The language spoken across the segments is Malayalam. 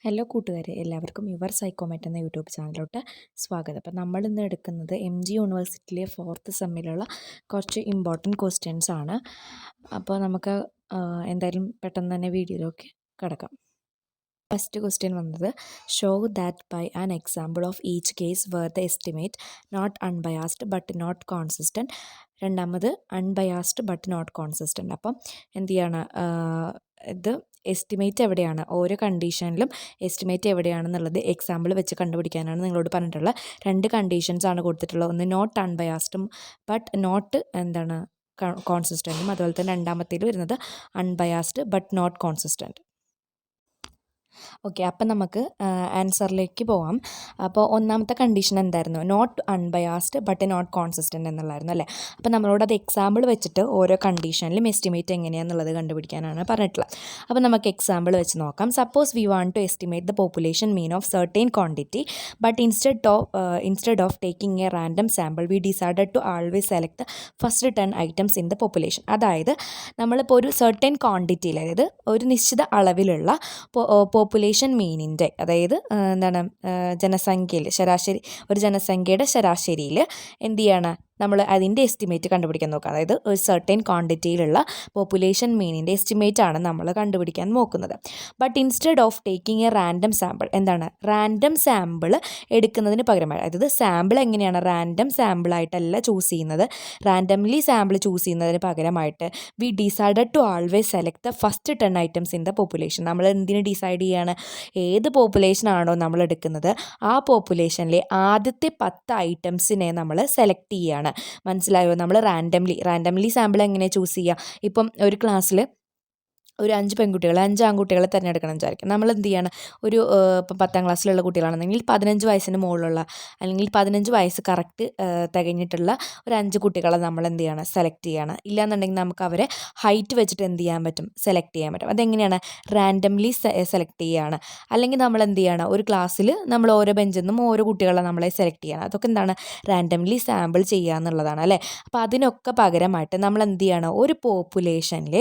ഹലോ കൂട്ടുകാരെ, എല്ലാവർക്കും യുവർ സൈക്കോമെറ്റ് എന്ന യൂട്യൂബ് ചാനലിലോട്ട് സ്വാഗതം. അപ്പോൾ നമ്മൾ ഇന്ന് എടുക്കുന്നത് MG യൂണിവേഴ്സിറ്റിയിലെ 4th സെമ്മിലുള്ള കുറച്ച് ഇമ്പോർട്ടൻറ്റ് ക്വസ്റ്റ്യൻസ് ആണ്. അപ്പോൾ നമുക്ക് എന്തായാലും പെട്ടെന്ന് തന്നെ വീഡിയോയിലേക്ക് കിടക്കാം. ഫസ്റ്റ് ക്വസ്റ്റ്യൻ വന്നത്, show that by an example of each case where the estimate not unbiased but not consistent. രണ്ടാമത് അൺബയാസ്ഡ് ബട്ട് നോട്ട് കോൺസിസ്റ്റൻറ്റ്. അപ്പം എന്ത് ചെയ്യാണ്, ഇത് എസ്റ്റിമേറ്റ് എവിടെയാണ്, ഓരോ കണ്ടീഷനിലും എസ്റ്റിമേറ്റ് എവിടെയാണെന്നുള്ളത് എക്സാമ്പിൾ വെച്ച് കണ്ടുപിടിക്കാനാണ് നിങ്ങളോട് പറഞ്ഞിട്ടുള്ള രണ്ട് കണ്ടീഷൻസ് ആണ് കൊടുത്തിട്ടുള്ളത്. ഒന്ന് നോട്ട് അൺബയാസ്ഡും ബട്ട് നോട്ട് കോൺസിസ്റ്റൻറ്റും, അതുപോലെ തന്നെ രണ്ടാമത്തേൽ വരുന്നത് അൺബയാസ്ഡ് ബട്ട് നോട്ട് കോൺസിസ്റ്റൻറ്റ്. ഓക്കെ, അപ്പം നമുക്ക് ആൻസറിലേക്ക് പോവാം. അപ്പോൾ ഒന്നാമത്തെ കണ്ടീഷൻ എന്തായിരുന്നു? നോട്ട് അൺബയാസ്ഡ് ബട്ട് നോട്ട് കോൺസിസ്റ്റൻ്റ് എന്നുള്ളായിരുന്നു അല്ലേ. അപ്പോൾ നമ്മളോട് അത് എക്സാമ്പിൾ വെച്ചിട്ട് ഓരോ കണ്ടീഷനിലും എസ്റ്റിമേറ്റ് എങ്ങനെയാണെന്നുള്ളത് കണ്ടുപിടിക്കാനാണ് പറഞ്ഞിട്ടുള്ളത്. അപ്പോൾ നമുക്ക് എക്സാമ്പിൾ വെച്ച് നോക്കാം. Suppose we want to estimate the population mean of certain quantity but instead of taking a random sample we decided to always select the first 10 items in the population. അതായത് നമ്മളിപ്പോൾ ഒരു സർട്ടൈൻ ക്വാണ്ടിറ്റിയിൽ, അതായത് ഒരു നിശ്ചിത അളവിലുള്ള പോപ്പുലേഷൻ മീനിൻ്റെ, അതായത് ജനസംഖ്യയിൽ ശരാശരി, ഒരു ജനസംഖ്യയുടെ ശരാശരിയിൽ എന്ത് ചെയ്യാണ്, നമ്മൾ അതിൻ്റെ എസ്റ്റിമേറ്റ് കണ്ടുപിടിക്കാൻ നോക്കുക. അതായത് ഒരു സർട്ടൈൻ ക്വാണ്ടിറ്റിയിലുള്ള പോപ്പുലേഷൻ മീനിൻ്റെ എസ്റ്റിമേറ്റ് ആണ് നമ്മൾ കണ്ടുപിടിക്കാൻ നോക്കുന്നത്. But instead of taking a random sample, random sample എടുക്കുന്നതിന് പകരമായി, അതായത് സാമ്പിൾ എങ്ങനെയാണ് റാൻഡം സാമ്പിളായിട്ടല്ല ചൂസ് ചെയ്യുന്നത്, റാൻഡംലി സാമ്പിൾ ചൂസ് ചെയ്യുന്നതിന് പകരമായിട്ട് we decided to always select the first 10 items in the population. നമ്മൾ എന്തിന് ഡിസൈഡ് ചെയ്യാണ്, ഏത് പോപ്പുലേഷനാണോ നമ്മൾ എടുക്കുന്നത് ആ പോപ്പുലേഷനിലെ ആദ്യത്തെ 10 ഐറ്റംസിനെ നമ്മൾ സെലക്ട് ചെയ്യുകയാണ്. മനസ്സിലായോ? നമ്മൾ റാൻഡംലി സാമ്പിൾ എങ്ങനെ ചൂസ് ചെയ്യുക? ഇപ്പം ഒരു ക്ലാസ്സിൽ ഒരു 5 പെൺകുട്ടികളെ 5 ആൺകുട്ടികളെ തിരഞ്ഞെടുക്കണം വിചാരിക്കും. നമ്മൾ എന്ത് ചെയ്യണം, ഒരു ഇപ്പം 10ാം ക്ലാസ്സിലുള്ള കുട്ടികളാണെന്നെങ്കിൽ 15 വയസ്സിന് മുകളിലുള്ള, അല്ലെങ്കിൽ 15 വയസ്സ് കറക്റ്റ് തികഞ്ഞിട്ടുള്ള ഒരു 5 കുട്ടികളെ നമ്മൾ എന്ത് ചെയ്യണം, സെലക്ട് ചെയ്യണം. ഇല്ലാന്നുണ്ടെങ്കിൽ നമുക്ക് അവരെ ഹൈറ്റ് വെച്ചിട്ട് എന്ത് ചെയ്യാൻ പറ്റും, സെലക്ട് ചെയ്യാൻ പറ്റും. അതെങ്ങനെയാണ്, റാൻഡംലി സെലക്ട് ചെയ്യുകയാണ്. അല്ലെങ്കിൽ നമ്മൾ എന്ത് ചെയ്യണം, ഒരു ക്ലാസ്സിൽ നമ്മൾ ഓരോ ബെഞ്ചിൽ നിന്നും ഓരോ കുട്ടികളെ നമ്മളെ സെലക്ട് ചെയ്യണം. അതൊക്കെ എന്താണ്, റാൻഡംലി സാമ്പിൾ ചെയ്യുക എന്നുള്ളതാണ് അല്ലേ. അപ്പോൾ അതിനൊക്കെ പകരമായിട്ട് നമ്മൾ എന്ത് ചെയ്യണം, ഒരു പോപ്പുലേഷനിൽ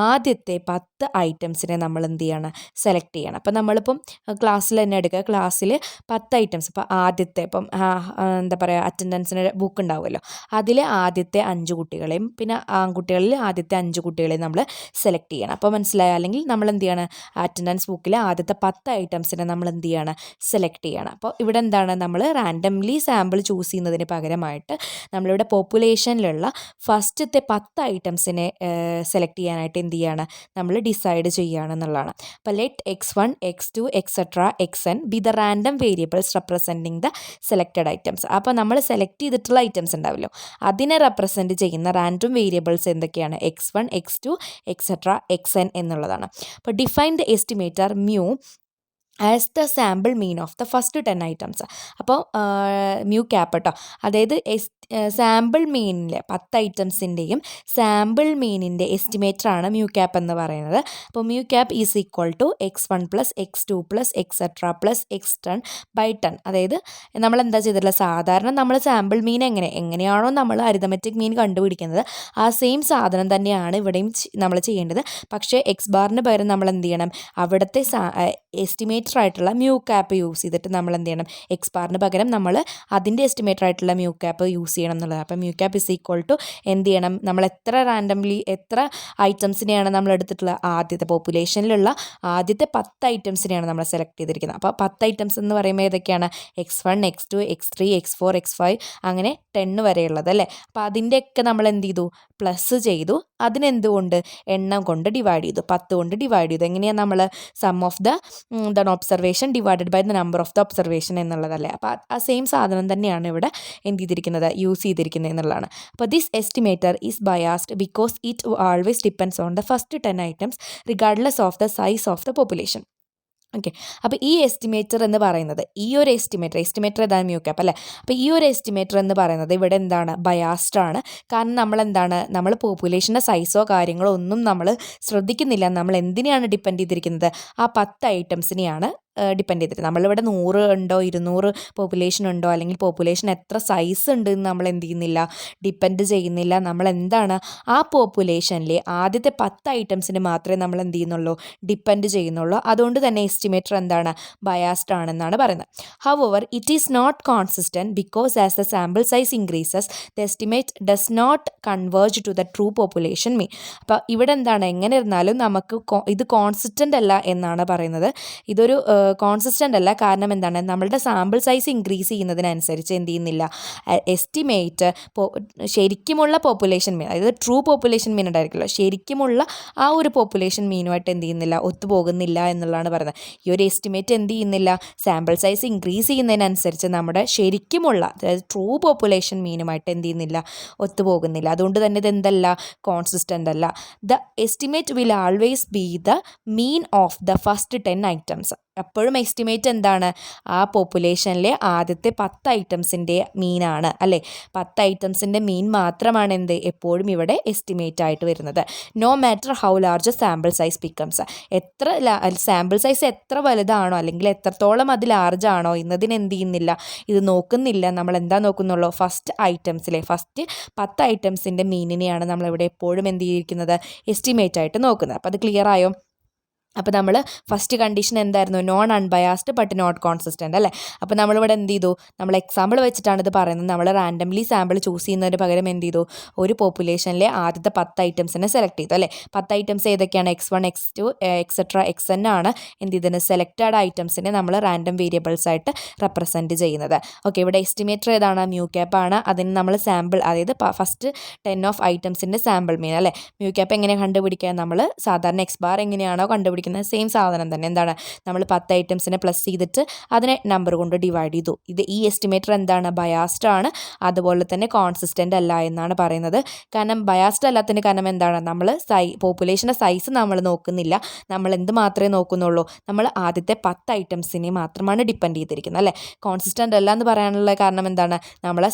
ആദ്യത്തെ 10 ഐറ്റംസിനെ നമ്മൾ എന്ത് ചെയ്യണം, സെലക്ട് ചെയ്യണം. അപ്പം നമ്മളിപ്പം ക്ലാസ്സിൽ തന്നെ എടുക്കുക, ക്ലാസ്സിൽ 10 ഐറ്റംസ്, ഇപ്പം ആദ്യത്തെ ഇപ്പം അറ്റൻഡൻസിന് ബുക്ക് ഉണ്ടാവുമല്ലോ, അതിലെ ആദ്യത്തെ 5 കുട്ടികളെയും പിന്നെ ആൺകുട്ടികളിൽ ആദ്യത്തെ 5 കുട്ടികളെയും നമ്മൾ സെലക്ട് ചെയ്യണം. അപ്പോൾ മനസ്സിലായോ? അല്ലെങ്കിൽ നമ്മൾ എന്ത് ചെയ്യണം, അറ്റൻഡൻസ് ബുക്കിലെ ആദ്യത്തെ 10 ഐറ്റംസിനെ നമ്മൾ എന്ത് ചെയ്യണം, സെലക്ട് ചെയ്യണം. അപ്പോൾ ഇവിടെ എന്താണ്, നമ്മൾ റാൻഡംലി സാമ്പിൾ ചൂസ് ചെയ്യുന്നതിന് പകരമായിട്ട് നമ്മളിവിടെ പോപ്പുലേഷനിലുള്ള ഫസ്റ്റത്തെ 10 ഐറ്റംസിനെ സെലക്ട് ചെയ്യാനായിട്ട് എന്ത് ചെയ്യാണ്, നമ്മൾ ഡിസൈഡ് ചെയ്യുകയാണെന്നുള്ളതാണ്. അപ്പോൾ let x1 x2 etcetera xn B the random variables representing the selected items. അപ്പോൾ നമ്മൾ സെലക്ട് ചെയ്തിട്ടുള്ള ഐറ്റംസ് ഉണ്ടാവില്ലോ, അതിനെ റെപ്രസെൻറ്റ് ചെയ്യുന്ന റാൻഡം വേരിയബിൾസ് എന്തൊക്കെയാണ്, x1 x2 എക്സെട്ര xn എന്നുള്ളതാണ്. അപ്പോൾ define the estimator mu as the sample mean of the first 10 items. അപ്പോൾ മ്യൂ ക്യാപ്പ് കേട്ടോ, അതായത് സാമ്പിൾ മീനിലെ 10 ഐറ്റംസിൻ്റെയും സാമ്പിൾ മീനിൻ്റെ എസ്റ്റിമേറ്ററാണ് മ്യൂ ക്യാപ്പ് എന്ന് പറയുന്നത്. അപ്പോൾ mu cap is equal to x1 plus x2 plus etcetera plus x10 by 10. അതായത് നമ്മൾ എന്താ ചെയ്തിട്ടുള്ളത്, സാധാരണ നമ്മൾ സാമ്പിൾ മീൻ എങ്ങനെയാണോ നമ്മൾ അരിതമെറ്റിക് മീൻ കണ്ടുപിടിക്കുന്നത് ആ സെയിം സാധനം തന്നെയാണ് ഇവിടെയും നമ്മൾ ചെയ്യേണ്ടത്. പക്ഷേ എക്സ് ബാറിന് പകരം നമ്മൾ എന്ത് ചെയ്യണം, അവിടുത്തെ എസ്റ്റിമേറ്റർ ആയിട്ടുള്ള മ്യൂ ക്യാപ്പ് യൂസ് ചെയ്തിട്ട് നമ്മൾ എന്ത് ചെയ്യണം, എക്സ് ബാറിന് പകരം നമ്മൾ അതിൻ്റെ എസ്റ്റിമേറ്റർ ആയിട്ടുള്ള മ്യൂ ക്യാപ്പ് യൂസ് ചെയ്യണം എന്നുള്ളത്. അപ്പോൾ mu cap is equal to എന്ത് ചെയ്യണം, നമ്മൾ എത്ര ഐറ്റംസിനെയാണ് നമ്മൾ എടുത്തിട്ടുള്ളത്, ആദ്യത്തെ പോപ്പുലേഷനിലുള്ള ആദ്യത്തെ 10 ഐറ്റംസിനെയാണ് നമ്മൾ സെലക്ട് ചെയ്തിരിക്കുന്നത്. അപ്പോൾ 10 ഐറ്റംസ് എന്ന് പറയുമ്പോൾ ഏതൊക്കെയാണ്, x1 x2 x3 x4 x5 അങ്ങനെ 10 വരെയുള്ളത് അല്ലേ. അപ്പോൾ അതിൻ്റെയൊക്കെ നമ്മൾ എന്ത് ചെയ്തു, പ്ലസ് ചെയ്തു, അതിനെന്തുകൊണ്ട്, എണ്ണം കൊണ്ട് ഡിവൈഡ് ചെയ്തു, 10 കൊണ്ട് ഡിവൈഡ് ചെയ്തു. എങ്ങനെയാണ് നമ്മൾ sum of the observation divided by the number of the observation എന്നുള്ളതല്ലേ. അപ്പോൾ ആ സെയിം സാധനം തന്നെയാണ് ഇവിടെ എന്ത് ചെയ്തിരിക്കുന്നത്, യൂസ് ചെയ്തിരിക്കുന്നത് എന്നുള്ളതാണ്. അപ്പോൾ this estimator is biased because it always depends on the first 10 items regardless of the size of the population. Okay, അപ്പോൾ ഈ എസ്റ്റിമേറ്റർ എന്ന് പറയുന്നത്, ഈ ഒരു എസ്റ്റിമേറ്റർ ഏതാണ്, മ്യൂ ക്യാപ്പ് അല്ലേ. അപ്പോൾ ഈ ഒരു എസ്റ്റിമേറ്റർ എന്ന് പറയുന്നത് ഇവിടെ എന്താണ്, ബയാസ്ഡ് ആണ്. കാരണം നമ്മൾ പോപ്പുലേഷൻ്റെ സൈസോ കാര്യങ്ങളോ ഒന്നും നമ്മൾ ശ്രദ്ധിക്കുന്നില്ല. നമ്മൾ എന്തിനെയാണ് ഡിപ്പെൻഡ് ചെയ്തിരിക്കുന്നത്, ആ 10 ഐറ്റംസിനെയാണ് ഡിപ്പെൻഡ് ചെയ്തിട്ട് നമ്മളിവിടെ 100 ഉണ്ടോ 200 പോപ്പുലേഷൻ ഉണ്ടോ അല്ലെങ്കിൽ പോപ്പുലേഷൻ എത്ര സൈസ് ഉണ്ട് എന്ന് നമ്മൾ എന്ത് ചെയ്യുന്നില്ല, ഡിപ്പെൻഡ് ചെയ്യുന്നില്ല. നമ്മൾ എന്താണ് ആ പോപ്പുലേഷനിലെ ആദ്യത്തെ 10 ഐറ്റംസിന് മാത്രമേ നമ്മൾ എന്ത് ചെയ്യുന്നുള്ളൂ, ഡിപ്പെൻഡ് ചെയ്യുന്നുള്ളൂ. അതുകൊണ്ട് തന്നെ എസ്റ്റിമേറ്റർ എന്താണ്, ബയാസ്ഡ് ആണെന്നാണ് പറയുന്നത്. However it is not consistent because as the sample size increases the estimate does not converge to the true population mean. അപ്പോൾ ഇവിടെ എന്താണ്, എങ്ങനെ ഇരുന്നാലും നമുക്ക് ഇത് കോൺസിസ്റ്റൻ്റ് അല്ല എന്നാണ് പറയുന്നത്. ഇതൊരു കോൺസിസ്റ്റൻ്റ് അല്ല. കാരണം എന്താണ്, നമ്മളുടെ സാമ്പിൾ സൈസ് ഇൻക്രീസ് ചെയ്യുന്നതിനനുസരിച്ച് എന്ത് ചെയ്യുന്നില്ല, എസ്റ്റിമേറ്റ് ശരിക്കുമുള്ള പോപ്പുലേഷൻ മീൻ, അതായത് ട്രൂ പോപ്പുലേഷൻ മീൻ ഉണ്ടായിരിക്കുമല്ലോ, ശരിക്കുമുള്ള ആ ഒരു പോപ്പുലേഷൻ മീനുമായിട്ട് എന്ത് ചെയ്യുന്നില്ല, ഒത്തുപോകുന്നില്ല എന്നുള്ളതാണ് പറയുന്നത്. ഈ ഒരു എസ്റ്റിമേറ്റ് എന്ത് ചെയ്യുന്നില്ല, സാമ്പിൾ സൈസ് ഇൻക്രീസ് ചെയ്യുന്നതിനനുസരിച്ച് നമ്മുടെ ശരിക്കുമുള്ള, അതായത് ട്രൂ പോപ്പുലേഷൻ മീനുമായിട്ട് എന്ത് ചെയ്യുന്നില്ല, ഒത്തുപോകുന്നില്ല. അതുകൊണ്ട് തന്നെ ഇത് എന്തല്ല, കോൺസിസ്റ്റൻ്റ് അല്ല. The estimate will always B the mean of the first 10 items. എപ്പോഴും എസ്റ്റിമേറ്റ് എന്താണ്, ആ പോപ്പുലേഷനിലെ ആദ്യത്തെ 10 ഐറ്റംസിൻ്റെ മീനാണ് അല്ലേ. 10 ഐറ്റംസിൻ്റെ മീൻ മാത്രമാണ് എന്ത്, എപ്പോഴും ഇവിടെ എസ്റ്റിമേറ്റ് ആയിട്ട് വരുന്നത്. No matter how large sample size becomes. എത്ര സാമ്പിൾ സൈസ് എത്ര വലുതാണോ അല്ലെങ്കിൽ എത്രത്തോളം അത് ലാർജ് ആണോ എന്നതിന് എന്ത് ചെയ്യുന്നില്ല, ഇത് നോക്കുന്നില്ല. നമ്മൾ എന്താ നോക്കുന്നുള്ളൂ, ഫസ്റ്റ് ഐറ്റംസിലെ ഫസ്റ്റ് 10 ഐറ്റംസിൻ്റെ മീനിനെയാണ് നമ്മളിവിടെ എപ്പോഴും എന്ത് ചെയ്തിരിക്കുന്നത്, എസ്റ്റിമേറ്റ് ആയിട്ട് നോക്കുന്നത്. അപ്പോൾ അത് ക്ലിയർ ആയോ? അപ്പോൾ നമ്മൾ ഫസ്റ്റ് കണ്ടീഷൻ എന്തായിരുന്നു, നോൺ അൺബയാസ്ഡ് ബട്ട് നോട്ട് കോൺസിസ്റ്റൻ്റ് അല്ലേ. അപ്പോൾ നമ്മളിവിടെ എന്ത് ചെയ്തു, നമ്മൾ എക്സാമ്പിൾ വെച്ചിട്ടാണ് ഇത് പറയുന്നത്. നമ്മൾ റാൻഡംലി സാമ്പിൾ ചൂസ് ചെയ്യുന്നതിന് പകരം എന്ത് ചെയ്തു, ഒരു പോപ്പുലേഷനിലെ ആദ്യത്തെ 10 ഐറ്റംസിനെ സെലക്ട് ചെയ്തു അല്ലേ. 10 ഐറ്റംസ് ഏതൊക്കെയാണ്, X1 X2 എക്സെട്ര Xn ആണ് എന്ത് ചെയ്തത്, സെലക്റ്റഡ് ഐറ്റംസിനെ നമ്മൾ റാൻഡം വേരിയബിൾസ് ആയിട്ട് റെപ്രസെൻറ്റ് ചെയ്യുന്നത്. ഓക്കെ, ഇവിടെ എസ്റ്റിമേറ്റർ ഏതാണ്, മ്യൂ ക്യാപ്പ് ആണ്. അതിന് നമ്മൾ സാമ്പിൾ, അതായത് ഫസ്റ്റ് 10 ഓഫ് ഐറ്റംസിൻ്റെ സാമ്പിൾ മീൻ അല്ലേ. മ്യൂ ക്യാപ്പ് എങ്ങനെ കണ്ടുപിടിക്കുക, നമ്മൾ സാധാരണ എക്സ് ബാർ എങ്ങനെയാണോ കണ്ടുപിടിക്കുന്നത് സെയിം സാധനം തന്നെ. എന്താണ്, നമ്മൾ 10 ഐറ്റംസിനെ പ്ലസ് ചെയ്തിട്ട് അതിനെ നമ്പർ കൊണ്ട് ഡിവൈഡ് ചെയ്തു. ഇത് ഈ എസ്റ്റിമേറ്റർ എന്താണ്, ബയാസ്ഡ് ആണ്. അതുപോലെ തന്നെ കോൺസിസ്റ്റൻ്റ് അല്ല എന്നാണ് പറയുന്നത്. കാരണം ബയാസ്ഡ് അല്ലാത്തതിന് കാരണം എന്താണ്, നമ്മൾ പോപ്പുലേഷൻ്റെ സൈസ് നമ്മൾ നോക്കുന്നില്ല. നമ്മൾ എന്ത് മാത്രമേ നോക്കുന്നുള്ളൂ, നമ്മൾ ആദ്യത്തെ 10 ഐറ്റംസിനെ മാത്രമാണ് ഡിപ്പെൻഡ് ചെയ്തിരിക്കുന്നത് അല്ലേ. കോൺസിസ്റ്റൻ്റ് അല്ല എന്ന് പറയാനുള്ള കാരണം എന്താണ്, നമ്മളെ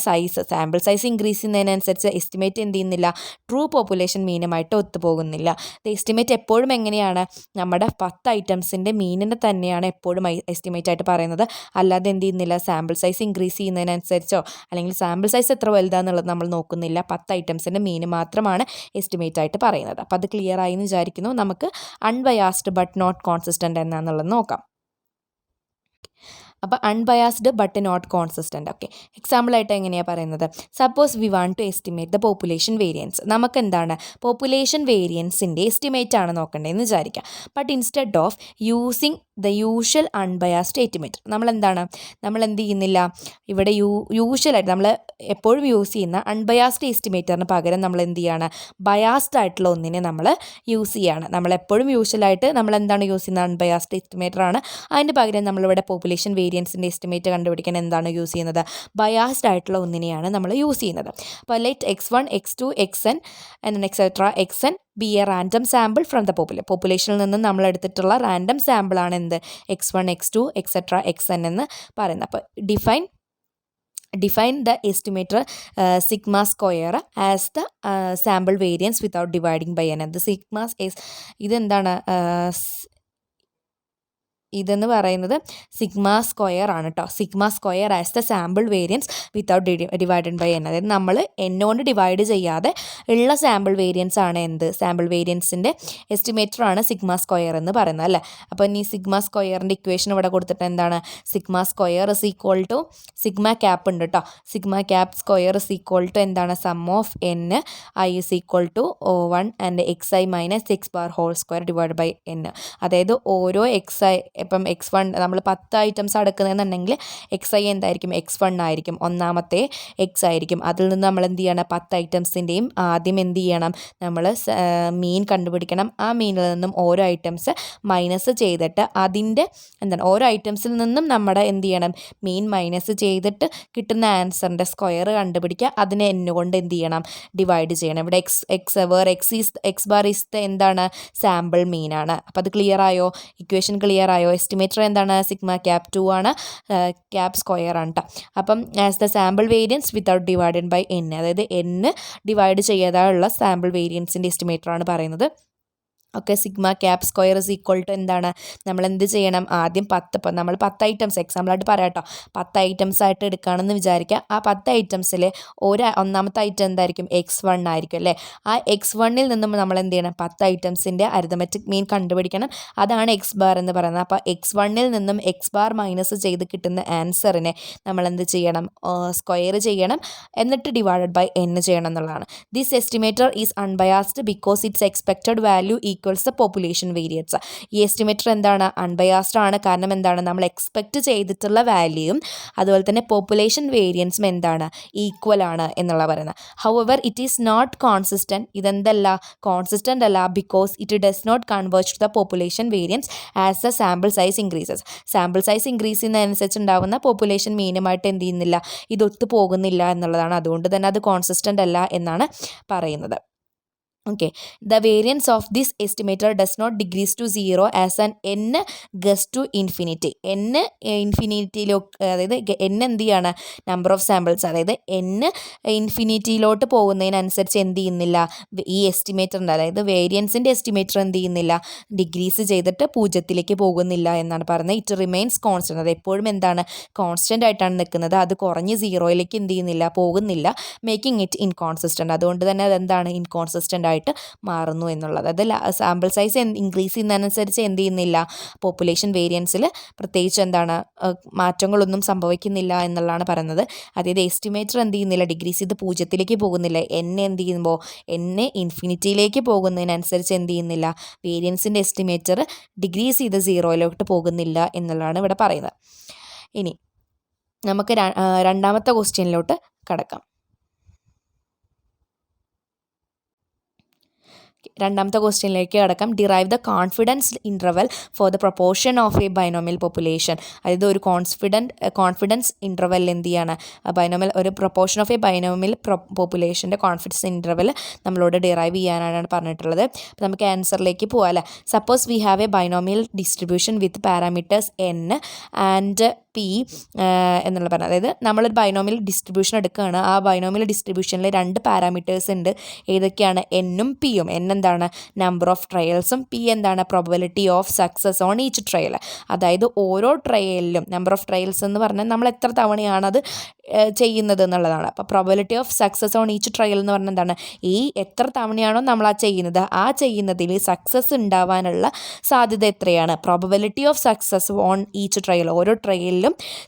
സാമ്പിൾ സൈസ് ഇൻക്രീസ് ചെയ്യുന്നതിനനുസരിച്ച് എസ്റ്റിമേറ്റ് എന്ത് ചെയ്യുന്നില്ല, ട്രൂ പോപ്പുലേഷൻ മീനുമായിട്ട് ഒത്തുപോകുന്നില്ല. എസ്റ്റിമേറ്റ് എപ്പോഴും എങ്ങനെയാണ്, നമ്മുടെ 10 ഐറ്റംസിൻ്റെ മീനിനെ തന്നെയാണ് എപ്പോഴും എസ്റ്റിമേറ്റ് ആയിട്ട് പറയുന്നത്. അല്ലാതെ എന്ത് ചെയ്യുന്നില്ല, സാമ്പിൾ സൈസ് ഇൻക്രീസ് ചെയ്യുന്നതിനനുസരിച്ചോ അല്ലെങ്കിൽ സാമ്പിൾ സൈസ് എത്ര വലുതാണെന്നുള്ളത് നമ്മൾ നോക്കുന്നില്ല. 10 ഐറ്റംസിൻ്റെ മീന് മാത്രമാണ് എസ്റ്റിമേറ്റ് ആയിട്ട് പറയുന്നത്. അപ്പോൾ അത് ക്ലിയർ ആയി എന്ന് വിചാരിക്കുന്നു. നമുക്ക് അൺബയാസ്ഡ് ബട്ട് നോട്ട് കോൺസിസ്റ്റൻ്റ് എന്നാന്നുള്ളത് നോക്കാം. അപ്പോൾ unbiased but not consistent. Okay, എക്സാമ്പിളായിട്ട് എങ്ങനെയാണ് പറയുന്നത്, suppose we want to estimate the population variance. നമുക്ക് എന്താണ്, പോപ്പുലേഷൻ വേരിയൻസിൻ്റെ എസ്റ്റിമേറ്റ് ആണ് നോക്കേണ്ടതെന്ന് വിചാരിക്കാം. But instead of using the usual unbiased estimate, നമ്മൾ എന്ത് ചെയ്യുന്നില്ല, ഇവിടെ യൂഷ്വലായിട്ട് നമ്മൾ എപ്പോഴും യൂസ് ചെയ്യുന്ന അൺബയാസ്ഡ് എസ്റ്റിമേറ്ററിന് പകരം നമ്മൾ എന്ത് ചെയ്യാണ്, ബയാസ്ഡ് ആയിട്ടുള്ള ഒന്നിനെ നമ്മൾ യൂസ് ചെയ്യുകയാണ്. നമ്മളെപ്പോഴും യൂഷ്വലായിട്ട് നമ്മൾ എന്താണ് യൂസ് ചെയ്യുന്നത്, അൺബയാസ്ഡ് എസ്റ്റിമേറ്ററാണ്. അതിൻ്റെ പകരം നമ്മളിവിടെ പോപ്പുലേഷൻ വേരിയൻസിൻ്റെ എസ്റ്റിമേറ്റ് കണ്ടുപിടിക്കാൻ എന്താണ് യൂസ് ചെയ്യുന്നത്, ബയാസ്ഡ് ആയിട്ടുള്ള ഒന്നിനെയാണ് നമ്മൾ യൂസ് ചെയ്യുന്നത്. അപ്പോൾ let X1 X2 Xn and etcetera Xn be a random sample from the പോപ്പുലേഷനിൽ നിന്ന് നമ്മൾ എടുത്തിട്ടുള്ള റാൻഡം സാമ്പിളാണ് എന്ത്, X1 X2 എക്സെട്ര Xn എന്ന് പറയുന്നത്. അപ്പോൾ define the estimator sigma square as the sample variance without dividing by n. The sigma is ഇതെന്താണ്, ഇതെന്ന് പറയുന്നത് സിഗ്മ സ്ക്വയർ ആണ് കേട്ടോ. Sigma square as the sample variance without divided by N. അതായത് നമ്മൾ എൻ കൊണ്ട് ഡിവൈഡ് ചെയ്യാതെ ഉള്ള സാമ്പിൾ വേരിയൻസ് ആണ് എന്ത്, സാമ്പിൾ വേരിയൻസിൻ്റെ എസ്റ്റിമേറ്റർ ആണ് സിഗ്മ സ്ക്വയർ എന്ന് പറയുന്നത് അല്ലേ. അപ്പോൾ ഇനി സിഗ്മ സ്ക്വയറിൻ്റെ ഇക്വേഷൻ ഇവിടെ കൊടുത്തിട്ട് എന്താണ്, sigma square is equal to sigma cap ഉണ്ട് കേട്ടോ. Sigma cap square is equal to എന്താണ്, sum of N I is equal to 1 and XI minus X bar whole square divide by N. അതായത് ഓരോ XI, ഇപ്പം X1 നമ്മൾ 10 ഐറ്റംസ് എടുക്കുന്നതെന്നുണ്ടെങ്കിൽ XI എന്തായിരിക്കും, X1 ആയിരിക്കും, ഒന്നാമത്തെ X ആയിരിക്കും. അതിൽ നിന്ന് നമ്മൾ എന്ത് ചെയ്യണം, 10 ഐറ്റംസിൻ്റെയും ആദ്യം എന്ത് ചെയ്യണം, നമ്മൾ മീൻ കണ്ടുപിടിക്കണം. ആ മീനിൽ നിന്നും ഓരോ ഐറ്റംസ് മൈനസ് ചെയ്തിട്ട് അതിൻ്റെ ഓരോ ഐറ്റംസിൽ നിന്നും നമ്മുടെ എന്ത് ചെയ്യണം, മീൻ മൈനസ് ചെയ്തിട്ട് കിട്ടുന്ന ആൻസറിൻ്റെ സ്ക്വയർ കണ്ടുപിടിക്കുക. അതിനെ n കൊണ്ട് എന്ത് ചെയ്യണം, ഡിവൈഡ് ചെയ്യണം. ഇവിടെ X ബാർ ഇസ് എന്താണ്, സാമ്പിൾ മീനാണ്. അപ്പോൾ അത് ക്ലിയർ ആയോ, ഇക്വേഷൻ ക്ലിയർ ആയോ. എസ്റ്റിമേറ്റർ എന്താണ്, സിഗ്മ ക്യാപ്പ് 2 ആണ്, ക്യാപ്പ് സ്ക്വയർ ആണ് കേട്ടോ. അപ്പം as the sample variance without divided by n, അതായത് n ഡിവൈഡ് ചെയ്യാതെയുള്ള സാമ്പിൾ വേരിയൻസിൻ്റെ എസ്റ്റിമേറ്റർ ആണ് പറയുന്നത്. Okay sigma cap square is equal to എന്താണ്, നമ്മൾ എന്ത് ചെയ്യണം, ആദ്യം 10, ഇപ്പം നമ്മൾ 10 ഐറ്റംസ് എക്സാമ്പിളായിട്ട് പറയാം കേട്ടോ, 10 ഐറ്റംസ് ആയിട്ട് എടുക്കുകയാണെന്ന് വിചാരിക്കുക. ആ 10 ഐറ്റംസിൽ ഒന്നാമത്തെ ഐറ്റം എന്തായിരിക്കും, X1 ആയിരിക്കും അല്ലേ. ആ X1 നിന്നും നമ്മൾ എന്ത് ചെയ്യണം, 10 ഐറ്റംസിൻ്റെ അരിതമെറ്റിക് മീൻ കണ്ടുപിടിക്കണം. അതാണ് X ബാർ എന്ന് പറയുന്നത്. അപ്പോൾ X1 നിന്നും X ബാർ മൈനസ് ചെയ്ത് കിട്ടുന്ന ആൻസറിനെ നമ്മൾ എന്ത് ചെയ്യണം, സ്ക്വയർ ചെയ്യണം, എന്നിട്ട് ഡിവൈഡഡ് ബൈ n ചെയ്യണം എന്നുള്ളതാണ്. This estimator is unbiased because its expected value equals the population variance. ഈ എസ്റ്റിമേറ്റർ എന്താണ്, അൺബയാസ്ഡ് ആണ്. കാരണം എന്താണ്, നമ്മൾ എക്സ്പെക്റ്റ് ചെയ്തിട്ടുള്ള വാല്യൂയും അതുപോലെ തന്നെ പോപ്പുലേഷൻ വേരിയൻസും എന്താണ്, ഈക്വൽ ആണ് എന്നുള്ള പറയുന്നത്. However it is not consistent, ഇതെന്തല്ല, കോൺസിസ്റ്റൻ്റ് അല്ല, because it does not converge to the population variance as the sample size increases. Sample size increase ചെയ്യുന്നതനുസരിച്ച് ഉണ്ടാകുന്ന പോപ്പുലേഷൻ മീനുമായിട്ട് എന്ത് ചെയ്യുന്നില്ല, ഇതൊത്തു പോകുന്നില്ല എന്നുള്ളതാണ്. അതുകൊണ്ട് തന്നെ അത് കോൺസിസ്റ്റൻ്റ് അല്ല എന്നാണ് പറയുന്നത്. Okay, the variance of this estimator does not decrease to 0 as an n goes to infinity. n ഇൻഫിനിറ്റിയിലോട്ട്, അതായത് n എന്ത് ചെയ്യാണ്, നമ്പർ ഓഫ് സാമ്പിൾസ്, അതായത് n ഇൻഫിനിറ്റിയിലോട്ട് പോകുന്നതിനനുസരിച്ച് എന്ത് ചെയ്യുന്നില്ല, ഈ എസ്റ്റിമേറ്ററിൻ്റെ, അതായത് വേരിയൻസിൻ്റെ എസ്റ്റിമേറ്റർ എന്ത് ചെയ്യുന്നില്ല, ഡിഗ്രീസ് ചെയ്തിട്ട് 0ലേക്ക് പോകുന്നില്ല എന്നാണ് പറയുന്നത്. ഇറ്റ് റിമെയിൻസ് കോൺസ്റ്റൻറ്റ്, അത് എപ്പോഴും എന്താണ്, കോൺസ്റ്റൻ്റ് ആയിട്ടാണ് നിൽക്കുന്നത്. അത് കുറഞ്ഞ് 0ലേക്ക് എന്ത് ചെയ്യുന്നില്ല, പോകുന്നില്ല, മേക്കിംഗ് ഇറ്റ് ഇൻകോൺസിസ്റ്റൻ്റ്. അതുകൊണ്ട് തന്നെ അതെന്താണ്, ഇൻകോൺസിസ്റ്റൻ്റ് ആയിട്ട് മാറുന്നു എന്നുള്ളത്. അത് സാമ്പിൾ സൈസ് ഇൻക്രീസ് ചെയ്യുന്നതനുസരിച്ച് എന്ത് ചെയ്യുന്നില്ല, പോപ്പുലേഷൻ വേരിയൻസിൽ പ്രത്യേകിച്ച് എന്താണ്, മാറ്റങ്ങളൊന്നും സംഭവിക്കുന്നില്ല എന്നുള്ളതാണ് പറയുന്നത്. അതായത് എസ്റ്റിമേറ്റർ എന്ത് ചെയ്യുന്നില്ല, ഡിഗ്രീസ് ചെയ്ത് 0ലേക്ക് പോകുന്നില്ല. എന്ത് ചെയ്യുമ്പോൾ ഇൻഫിനിറ്റിയിലേക്ക് പോകുന്നതിനനുസരിച്ച് എന്ത് ചെയ്യുന്നില്ല, വേരിയൻസിൻ്റെ എസ്റ്റിമേറ്റർ ഡിഗ്രീസ് ചെയ്ത് 0യിലോട്ട് പോകുന്നില്ല എന്നുള്ളതാണ് ഇവിടെ പറയുന്നത്. ഇനി നമുക്ക് രണ്ടാമത്തെ ക്വസ്റ്റ്യനിലോട്ട് കടക്കാം. രണ്ടാമത്തെ ക്വസ്റ്റ്യനിലേക്ക് കടക്കാം. Derive the confidence interval for the proportion of a binomial population. അതായത് ഒരു കോൺഫിഡൻസ് ഇൻ്റർവൽ എന്ത് ചെയ്യാണ്, ബൈനോമിയൽ, ഒരു പ്രൊപ്പോർഷൻ ഓഫ് എ ബൈനോമിയൽ പോപ്പുലേഷൻ്റെ കോൺഫിഡൻസ് ഇൻ്റർവൽ നമ്മളോട് ഡിറൈവ് ചെയ്യാനാണ് പറഞ്ഞിട്ടുള്ളത്. അപ്പോൾ നമുക്ക് ആൻസറിലേക്ക് പോകാം അല്ലേ. Suppose we have a binomial distribution with parameters n and p എന്നുള്ള പറഞ്ഞത്, അതായത് നമ്മളൊരു ബൈനോമിയൽ ഡിസ്ട്രിബ്യൂഷൻ എടുക്കുകയാണ്. ആ ബൈനോമിയൽ ഡിസ്ട്രിബ്യൂഷനിൽ 2 പാരാമീറ്റേഴ്സ് ഉണ്ട്. ഏതൊക്കെയാണ്, n-ഉം p-യും. n എന്താണ്, നമ്പർ ഓഫ് ട്രയൽസും, p എന്താണ്, probability of success on each trial. അതായത് ഓരോ ട്രയലിലും, നമ്പർ ഓഫ് ട്രയൽസ് എന്ന് പറഞ്ഞാൽ നമ്മൾ എത്ര തവണയാണത് ചെയ്യുന്നത് എന്നുള്ളതാണ്. അപ്പോൾ probability of success on each trial എന്ന് പറഞ്ഞാൽ എന്താണ്, ഈ എത്ര തവണയാണോ നമ്മൾ ആ ചെയ്യുന്നതിൽ സക്സസ് ഉണ്ടാവാനുള്ള സാധ്യത എത്രയാണ്, probability of success on each trial, ഓരോ ട്രയലിലും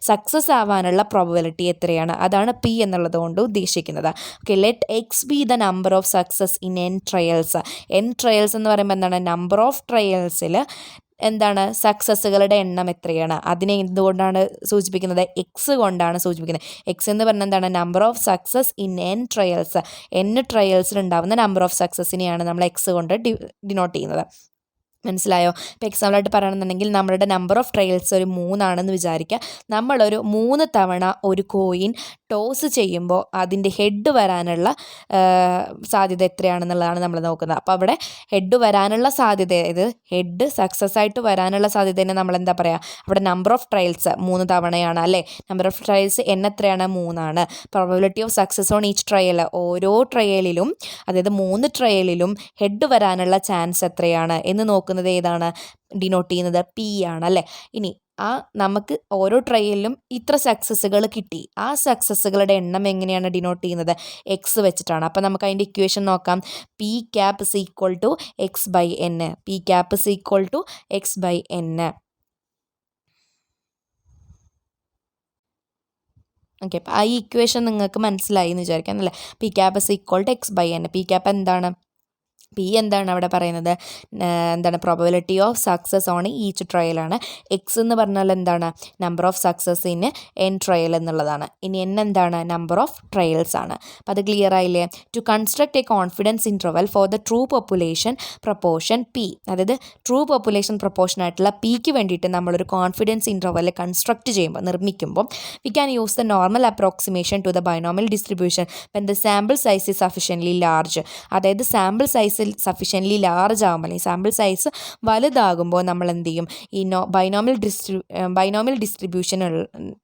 സക്സസ് ആവാനുള്ള പ്രോബബിലിറ്റി എത്രയാണ്, അതാണ് p എന്നുള്ളത് കൊണ്ട് ഉദ്ദേശിക്കുന്നത്. Okay, let x B the number of success in n trials. n trials എന്ന് പറയുമ്പോൾ എന്താണ്, നമ്പർ ഓഫ് ട്രയൽസിൽ എന്താണ്, സക്സസ്സുകളുടെ എണ്ണം എത്രയാണ്, അതിനെ എന്തുകൊണ്ടാണ് സൂചിപ്പിക്കുന്നത്, എക്സ് കൊണ്ടാണ് സൂചിപ്പിക്കുന്നത്. എക്സ് എന്ന് പറഞ്ഞാൽ എന്താണ്, number of success in n trials. n ട്രയൽസിൽ ഉണ്ടാകുന്ന നമ്പർ ഓഫ് സക്സസ്സിനെയാണ് നമ്മൾ എക്സ് കൊണ്ട് ഡിനോട്ട് ചെയ്യുന്നത്. മനസ്സിലായോ? ഇപ്പോൾ എക്സാമ്പിളായിട്ട് പറയുകയാണെന്നുണ്ടെങ്കിൽ നമ്മളുടെ നമ്പർ ഓഫ് ട്രയൽസ് ഒരു 3 ആണെന്ന് വിചാരിക്കുക. നമ്മളൊരു 3 തവണ ഒരു കോയിൻ ടോസ് ചെയ്യുമ്പോൾ അതിൻ്റെ ഹെഡ് വരാനുള്ള സാധ്യത എത്രയാണെന്നുള്ളതാണ് നമ്മൾ നോക്കുന്നത്. അപ്പോൾ അവിടെ ഹെഡ് വരാനുള്ള സാധ്യത, അതായത് ഹെഡ് സക്സസ് ആയിട്ട് വരാനുള്ള സാധ്യതയെ നമ്മൾ എന്താ പറയുക, അവിടെ നമ്പർ ഓഫ് ട്രയൽസ് 3 തവണയാണ് അല്ലേ. നമ്പർ ഓഫ് ട്രയൽസ് എത്രയാണ്, 3 ആണ്. Probability of success on each trial, ഓരോ ട്രയലിലും, അതായത് 3 ട്രയലിലും ഹെഡ് വരാനുള്ള ചാൻസ് എത്രയാണ് എന്ന് നോക്കുന്നത് ഏതാണ്, ഡിനോട്ട് ചെയ്യുന്നത് p ആണ് അല്ലേ. ഇനി നമുക്ക് ഓരോ ട്രയലിലും ഇത്ര സക്സസ്സുകൾ കിട്ടി. ആ സക്സസ്സുകളുടെ എണ്ണം എങ്ങനെയാണ് ഡിനോട്ട് ചെയ്യുന്നത്, എക്സ് വെച്ചിട്ടാണ്. അപ്പോൾ നമുക്ക് അതിൻ്റെ ഇക്വേഷൻ നോക്കാം. p cap is equal to X by n. p cap is equal to X by n. Okay, അപ്പോൾ ആ ഇക്വേഷൻ നിങ്ങൾക്ക് മനസ്സിലായി എന്ന് വിചാരിക്കാം അല്ലേ. p cap is equal to X by n. p cap എന്താണ്, p എന്താണ് അവിടെ പറയുന്നത്, എന്താണ്, probability of success on each ട്രയലാണ്. എക്സ് എന്ന് പറഞ്ഞാൽ എന്താണ്, number of success in n trial എന്നുള്ളതാണ്. ഇനി n എന്താണ്, നമ്പർ ഓഫ് ട്രയൽസ് ആണ്. അപ്പോൾ അത് ക്ലിയർ ആയില്ലേ. To construct a confidence interval for the true population proportion p, അതായത് ട്രൂ പോപ്പുലേഷൻ പ്രൊപ്പോർഷൻ ആയിട്ടുള്ള പിക്ക് വേണ്ടിയിട്ട് നമ്മളൊരു കോൺഫിഡൻസ് ഇൻ്റർവൽ കൺസ്ട്രക്ട് ചെയ്യുമ്പോൾ, നിർമ്മിക്കുമ്പോൾ, we can use the normal approximation to the binomial distribution when the sample size is sufficiently large. അതായത് sample size size sufficiently large ആകുമ്പോൾ അല്ലെങ്കിൽ സാമ്പിൾ സൈസ് വലുതാകുമ്പോൾ നമ്മൾ എന്ത് ചെയ്യും, ഈ ബൈനോമിയൽ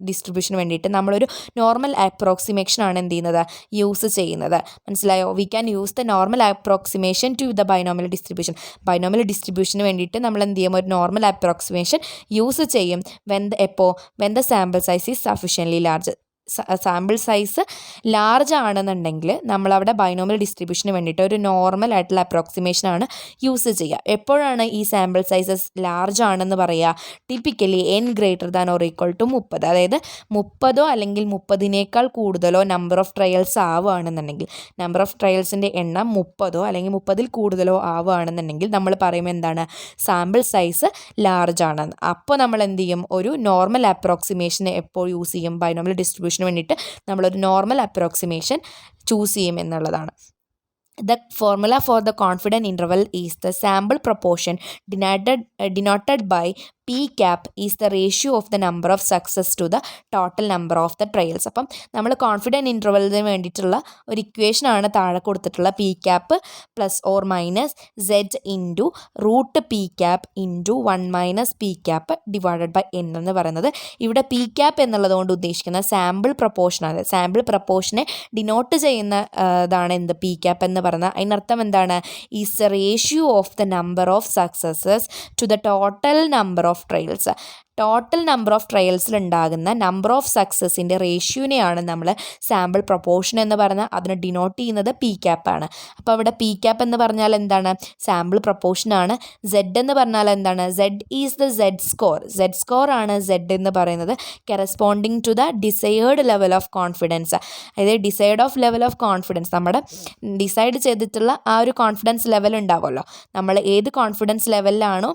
ഡിസ്ട്രിബ്യൂഷന് വേണ്ടിയിട്ട് നമ്മളൊരു നോർമൽ അപ്രോക്സിമേഷനാണ് എന്ത് ചെയ്യുന്നത്, യൂസ് ചെയ്യുന്നത്. മനസ്സിലായോ? We can use the normal approximation to the binomial distribution. Binomial ഡിസ്ട്രിബ്യൂഷന് വേണ്ടിയിട്ട് നമ്മൾ എന്ത് ചെയ്യും, ഒരു നോർമൽ അപ്രോക്സിമേഷൻ യൂസ് ചെയ്യും. When the sample size is sufficiently large. Sample size large ആണെന്നുണ്ടെങ്കിൽ നമ്മളവിടെ ബൈനോമിയൽ ഡിസ്ട്രിബ്യൂഷന് വേണ്ടിയിട്ട് ഒരു നോർമൽ ആയിട്ടുള്ള അപ്രോക്സിമേഷനാണ് യൂസ് ചെയ്യുക. എപ്പോഴാണ് ഈ സാമ്പിൾ സൈസസ് ലാർജ് ആണെന്ന് പറയുക? Typically n > or = 30. അതായത് 30 അല്ലെങ്കിൽ 30നേക്കാൾ കൂടുതലോ നമ്പർ ഓഫ് ട്രയൽസ് ആവുകയാണെന്നുണ്ടെങ്കിൽ, നമ്പർ ഓഫ് ട്രയൽസിൻ്റെ എണ്ണം 30 അല്ലെങ്കിൽ 30ൽ കൂടുതലോ ആവുകയാണെന്നുണ്ടെങ്കിൽ നമ്മൾ പറയും എന്താണ്, സാമ്പിൾ സൈസ് ലാർജ് ആണെന്ന്. അപ്പോൾ നമ്മൾ എന്ത് ചെയ്യും, ഒരു നോർമൽ അപ്രോക്സിമേഷൻ എപ്പോൾ യൂസ് ചെയ്യും, ബൈനോമിയൽ ഡിസ്ട്രിബ്യൂഷന് വേണ്ടിയിട്ട് നമ്മളൊരു നോർമൽ അപ്രോക്സിമേഷൻ ചൂസ് ചെയ്യും എന്നുള്ളതാണ്. The formula for the confidence interval is the sample proportion denoted by P cap is the ratio of the number of success to the total number of the trials. അപ്പം നമ്മൾ കോൺഫിഡൻറ്റ് ഇൻ്റർവെലിന് വേണ്ടിയിട്ടുള്ള ഒരു ഇക്വേഷനാണ് താഴെ കൊടുത്തിട്ടുള്ള P cap plus or minus Z into root P cap into 1 - P cap divided by n എന്ന് പറയുന്നത്. ഇവിടെ പി ക്യാപ്പ് എന്നുള്ളതുകൊണ്ട് ഉദ്ദേശിക്കുന്ന സാമ്പിൾ പ്രപ്പോർഷനാണ്. സാമ്പിൾ പ്രപ്പോർഷനെ ഡിനോട്ട് ചെയ്യുന്ന ഇതാണ് എന്ത്, പി ക്യാപ്പ് എന്ന് പറയുന്നത്. അതിനർത്ഥം എന്താണ്, is the ratio of the number of successes to the total number of trials. Total number of ട്രയൽസിലുണ്ടാകുന്ന നമ്പർ ഓഫ് സക്സസിൻ്റെ റേഷ്യോനെയാണ് നമ്മൾ സാമ്പിൾ പ്രപ്പോർഷൻ എന്ന് പറഞ്ഞാൽ അതിനെ ഡിനോട്ട് ചെയ്യുന്നത് പി ക്യാപ്പാണ്. അപ്പോൾ അവിടെ പി ക്യാപ്പ് എന്ന് പറഞ്ഞാൽ എന്താണ്, സാമ്പിൾ പ്രപ്പോർഷനാണ്. സെഡ് എന്ന് പറഞ്ഞാൽ എന്താണ്, Z is the Z score. Z score ആണ് സെഡ് എന്ന് പറയുന്നത്, corresponding to the desired level of confidence. അതായത് decide of level of confidence, നമ്മുടെ ഡിസൈഡ് ചെയ്തിട്ടുള്ള ആ ഒരു കോൺഫിഡൻസ് ലെവൽ ഉണ്ടാവുമല്ലോ, നമ്മൾ ഏത് കോൺഫിഡൻസ് ലെവലിലാണോ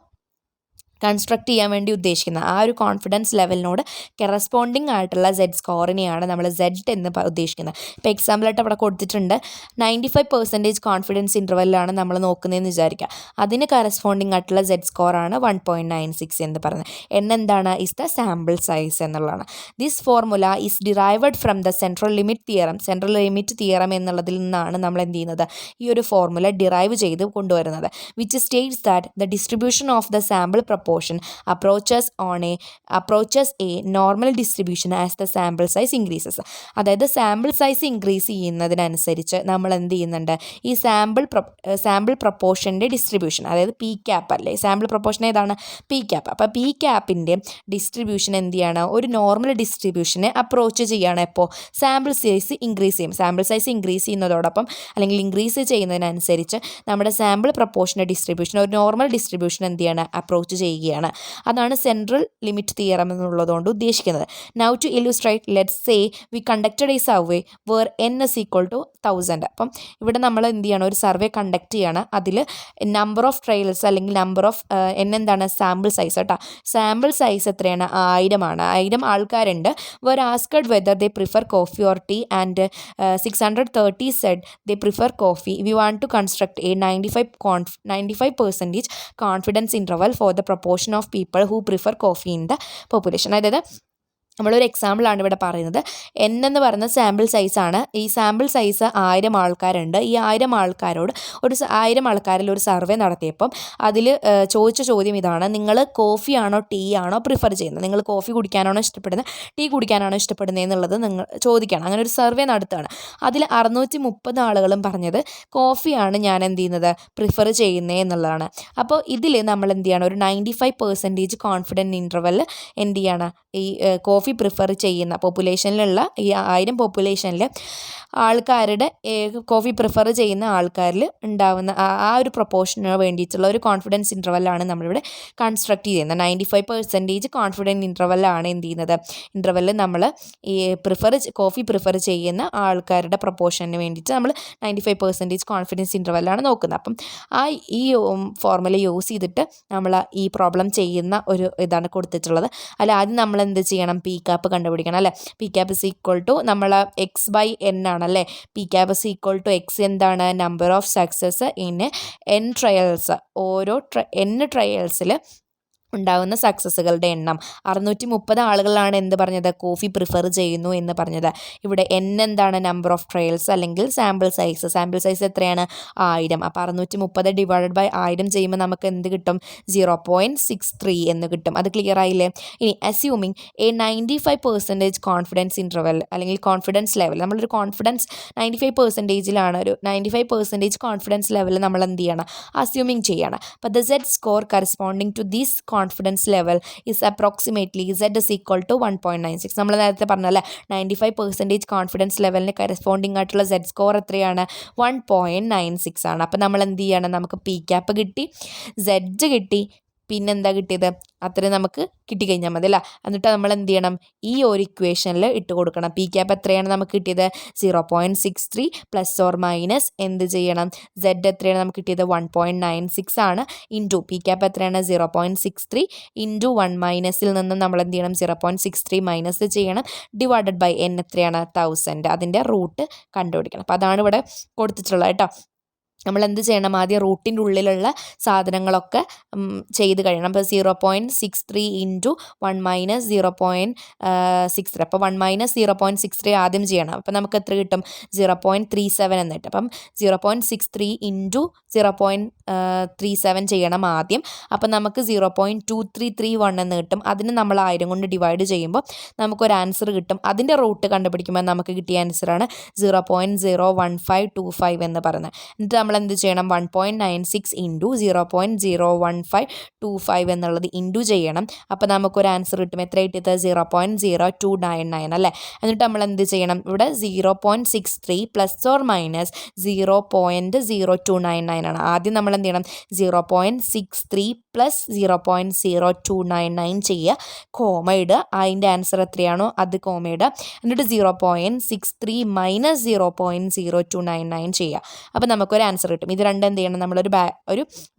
കൺസ്ട്രക്ട് ചെയ്യാൻ വേണ്ടി ഉദ്ദേശിക്കുന്നത് ആ ഒരു കോൺഫിഡൻസ് ലെവലിനോട് കറസ്പോണ്ടിങ് ആയിട്ടുള്ള സെഡ് സ്കോറിനെയാണ് നമ്മൾ സെഡ് എന്ന് ഉദ്ദേശിക്കുന്നത്. ഇപ്പോൾ എക്സാമ്പിളായിട്ട് അവിടെ കൊടുത്തിട്ടുണ്ട് 95% കോൺഫിഡൻസ് ഇൻ്റർവെല്ലാണ് നമ്മൾ നോക്കുന്നതെന്ന് വിചാരിക്കുക. അതിന് കറസ്പോണ്ടിങ് ആയിട്ടുള്ള സെഡ് സ്കോറാണ് 1.96 എന്ന് പറയുന്നത്. എന്താണ്, ഇസ് ദ സാമ്പിൾ സൈസ് എന്നുള്ളതാണ്. This formula is derived from the central limit theorem. Central limit theorem എന്നുള്ളതിൽ നിന്നാണ് നമ്മൾ എന്ത് ചെയ്യുന്നത്, ഈ ഒരു ഫോർമുല ഡിറൈവ് ചെയ്ത് കൊണ്ടുവരുന്നത്. Which States that the distribution of the sample proportion approaches a normal distribution as the sample size increases. അതായത് സാമ്പിൾ സൈസ് ഇൻക്രീസ് ചെയ്യുന്നതിനനുസരിച്ച് നമ്മൾ എന്ത് ചെയ്യുന്നുണ്ട്, ഈ സാമ്പിൾ പ്രപ്പോർഷൻ്റെ ഡിസ്ട്രിബ്യൂഷൻ, അതായത് പി ക്യാപ്പ് അല്ലേ, സാമ്പിൾ പ്രപ്പോർഷൻ ഏതാണ്, പി ക്യാപ്പ്. അപ്പോൾ പി ക്യാപ്പിൻ്റെ ഡിസ്ട്രിബ്യൂഷൻ എന്ത് ചെയ്യാണ്, ഒരു നോർമൽ ഡിസ്ട്രിബ്യൂഷനെ അപ്രോച്ച് ചെയ്യുകയാണ്. എപ്പോൾ സാമ്പിൾ സൈസ് ഇൻക്രീസ് ചെയ്യും. സാമ്പിൾ സൈസ് ഇൻക്രീസ് ചെയ്യുന്നതോടൊപ്പം അല്ലെങ്കിൽ ഇൻക്രീസ് ചെയ്യുന്നതിനനുസരിച്ച് നമ്മുടെ സാമ്പിൾ പ്രപ്പോർഷൻ്റെ ഡിസ്ട്രിബ്യൂഷൻ ഒരു നോർമൽ ഡിസ്ട്രിബ്യൂഷൻ എന്ത് ചെയ്യാണ്, അപ്രോച്ച് ചെയ്യുകയാണ്. അതാണ് സെൻട്രൽ ലിമിറ്റ് തിയറം എന്നുള്ളതുകൊണ്ട് ഉദ്ദേശിക്കുന്നത്. Now to illustrate, let's say we conducted a survey where n = 1000. അപ്പം ഇവിടെ നമ്മൾ എന്ത് ചെയ്യണം, ഒരു സർവേ കണ്ടക്ട് ചെയ്യണം. അതിൽ നമ്പർ ഓഫ് ട്രയൽസ് അല്ലെങ്കിൽ നമ്പർ ഓഫ് എന്താണ്, സാമ്പിൾ സൈസ് കേട്ടോ. സാമ്പിൾ സൈസ് എത്രയാണ്, 1000 ആണ്. 1000 ആൾക്കാരുണ്ട്. were asked whether they prefer coffee or tea and 630 said they prefer coffee. We want to construct a 95% confidence interval for the proportion of people who prefer coffee in the population. അതായത് നമ്മളൊരു എക്സാമ്പിളാണ് ഇവിടെ പറയുന്നത്. n എന്ന് പറയുന്ന സാമ്പിൾ സൈസാണ്. ഈ സാമ്പിൾ സൈസ് 1000 ആൾക്കാരുണ്ട്. ഈ 1000 ആൾക്കാരോട് 1000 ആൾക്കാരിൽ ഒരു സർവേ നടത്തിയപ്പം അതിൽ ചോദിച്ച ചോദ്യം ഇതാണ്, നിങ്ങൾ കോഫി ആണോ ടീ ആണോ പ്രിഫർ ചെയ്യുന്നത്, നിങ്ങൾ കോഫി കുടിക്കാനാണോ ഇഷ്ടപ്പെടുന്നത്, ടീ കുടിക്കാനാണോ ഇഷ്ടപ്പെടുന്നത് എന്നുള്ളത് നിങ്ങൾ ചോദിക്കുകയാണ്. അങ്ങനെ ഒരു സർവേ നടത്തുകയാണ്. അതിൽ 630 ആളുകളും പറഞ്ഞത് കോഫിയാണ് ഞാൻ എന്ത് ചെയ്യുന്നത്, പ്രിഫർ ചെയ്യുന്നത് എന്നുള്ളതാണ്. അപ്പോൾ ഇതിൽ നമ്മൾ എന്ത് ചെയ്യണം, ഒരു 95% കോൺഫിഡൻറ്റ് ഇൻ്റർവെൽ എന്ത് ചെയ്യണം, ഈ കോഫി പ്രിഫർ ചെയ്യുന്ന പോപ്പുലേഷനിലുള്ള ഈ 1000 പോപ്പുലേഷനിൽ ആൾക്കാരുടെ കോഫി പ്രിഫർ ചെയ്യുന്ന ആൾക്കാരിൽ ഉണ്ടാവുന്ന ആ ഒരു പ്രൊപ്പോർഷന് വേണ്ടിയിട്ടുള്ള ഒരു കോൺഫിഡൻസ് ഇൻ്റർവെല്ലാണ് നമ്മളിവിടെ കൺസ്ട്രക്ട് ചെയ്യുന്നത്. 95% കോൺഫിഡൻറ്റ് ഇൻ്റർവെല്ലാണ് എന്ത് ചെയ്യുന്നത്, ഇൻ്റർവെല്ലിൽ നമ്മൾ ഈ കോഫി പ്രിഫർ ചെയ്യുന്ന ആൾക്കാരുടെ പ്രൊപ്പോർഷന് വേണ്ടിയിട്ട് നമ്മൾ 95% കോൺഫിഡൻസ് ഇൻ്റർവെല്ലാണ് നോക്കുന്നത്. അപ്പം ഈ ഫോർമുല യൂസ് ചെയ്തിട്ട് നമ്മൾ ഈ പ്രോബ്ലം ചെയ്യുന്ന ഒരു ഇതാണ് കൊടുത്തിട്ടുള്ളത്. അല്ല, ആദ്യം നമ്മൾ എന്ത് ചെയ്യണം, പി ക്യാപ്പ് കണ്ടുപിടിക്കണം അല്ലേ. പി ക്യാപ്പ് = നമ്മൾ x/n ആണല്ലേ. പി ക്യാപ്പ് = x എന്താണ്, number of success in n trials. ഓരോ n ട്രയൽസിൽ ഉണ്ടാകുന്ന സക്സസ്സുകളുടെ എണ്ണം 630 ആളുകളാണ് എന്ത് പറഞ്ഞത് കോഫി പ്രിഫർ ചെയ്യുന്നു എന്ന് പറഞ്ഞത്. ഇവിടെ N എന്താണ് നമ്പർ ഓഫ് ട്രയൽസ് അല്ലെങ്കിൽ സാമ്പിൾ സൈസ് എത്രയാണ് 1000. അപ്പോൾ 630 ഡിവൈഡഡ് ബൈ 1000 ചെയ്യുമ്പോൾ നമുക്ക് എന്ത് കിട്ടും 0.63 എന്ന് കിട്ടും. അത് ക്ലിയർ ആയില്ലേ? ഇനി അസ്യൂമിങ് എ 95% കോൺഫിഡൻസ് ഇൻ്റർവെൽ അല്ലെങ്കിൽ കോൺഫിഡൻസ് ലെവൽ, നമ്മളൊരു കോൺഫിഡൻസ് 95%ലാണ്, ഒരു 95% കോൺഫിഡൻസ് ലെവൽ നമ്മൾ എന്ത് ചെയ്യണം അസ്യൂമിങ് ചെയ്യണം. അപ്പോൾ the Z score corresponding to this confidence level is approximately Z is equal to 1.96. നമ്മൾ നേരത്തെ പറഞ്ഞല്ലേ 95% കോൺഫിഡൻസ് ലെവലിന് കറസ്പോണ്ടിങ് ആയിട്ടുള്ള Z സ്കോർ എത്രയാണ് 1.96 ആണ്. അപ്പോൾ നമ്മൾ എന്ത് ചെയ്യണം, നമുക്ക് പി ക്യാപ്പ് കിട്ടി, Z കിട്ടി, പിന്നെന്താ കിട്ടിയത് അത്രയും നമുക്ക് കിട്ടിക്കഴിഞ്ഞാൽ മതി അല്ല. എന്നിട്ട് നമ്മൾ എന്ത് ചെയ്യണം ഈ ഒരു ഇക്വേഷനിൽ ഇട്ട് കൊടുക്കണം. പി ക്യാപ്പ് എത്രയാണ് നമുക്ക് കിട്ടിയത് 0.63 പ്ലസ് ഓർ മൈനസ് എന്ത് ചെയ്യണം Z എത്രയാണ് നമുക്ക് കിട്ടിയത് 1.96 ആണ്. ഇൻറ്റു പി ക്യാപ്പ് എത്രയാണ് 0.63 ഇൻറ്റു 1 മൈനസിൽ നിന്ന് നമ്മൾ എന്ത് ചെയ്യണം 0.63 മൈനസ് ചെയ്യണം ഡിവൈഡഡ് ബൈ N എത്രയാണ് 1000. അതിൻ്റെ റൂട്ട് കണ്ടുപിടിക്കണം. അപ്പോൾ അതാണ് ഇവിടെ കൊടുത്തിട്ടുള്ളത് കേട്ടോ. നമ്മൾ എന്ത് ചെയ്യണം ആദ്യം റൂട്ടിൻ്റെ ഉള്ളിലുള്ള സാധനങ്ങളൊക്കെ ചെയ്ത് കഴിയണം. അപ്പോൾ 0.63 ഇൻറ്റു 1 മൈനസ് 0.63, അപ്പോൾ 1 മൈനസ് 0.63 ആദ്യം ചെയ്യണം. അപ്പോൾ നമുക്ക് എത്ര കിട്ടും 0.37 എന്ന് കിട്ടും. അപ്പം 0.63 ഇൻറ്റു 0.37 ചെയ്യണം ആദ്യം. അപ്പം നമുക്ക് 0.2331 എന്ന് കിട്ടും. അതിന് നമ്മൾ 1000 കൊണ്ട് ഡിവൈഡ് ചെയ്യുമ്പോൾ നമുക്കൊരു ആൻസർ കിട്ടും. അതിൻ്റെ റൂട്ട് കണ്ടുപിടിക്കുമ്പോൾ നമുക്ക് കിട്ടിയ ആൻസറാണ് 0.01525 എന്ന് പറയുന്നത്. എന്നിട്ട് നമ്മൾ എന്ത് ചെയ്യണം 1.96 ഇൻറ്റു 0.01525 എന്നുള്ളത് ഇൻറ്റു ചെയ്യണം. അപ്പോൾ നമുക്കൊരു ആൻസർ കിട്ടും. എത്ര കിട്ടിയത് 0.0299 അല്ലേ. എന്നിട്ട് നമ്മൾ എന്ത് ചെയ്യണം ഇവിടെ 0.63 പ്ലസ് ഓർ മൈനസ് 0.0299 ആണ്. ആദ്യം നമ്മൾ എന്ത് ചെയ്യണം 0.63 പ്ലസ് 0.0299 ചെയ്യുക, കോമ ഇടുക, അതിൻ്റെ ആൻസർ എത്രയാണോ അത് കോമ ഇടുക. എന്നിട്ട് 0.63 മൈനസ് 0.0299 ചെയ്യുക. അപ്പോൾ നമുക്കൊരു ആൻസർ കിട്ടും. ഇത് രണ്ടും എന്ത് ചെയ്യണം നമ്മളൊരു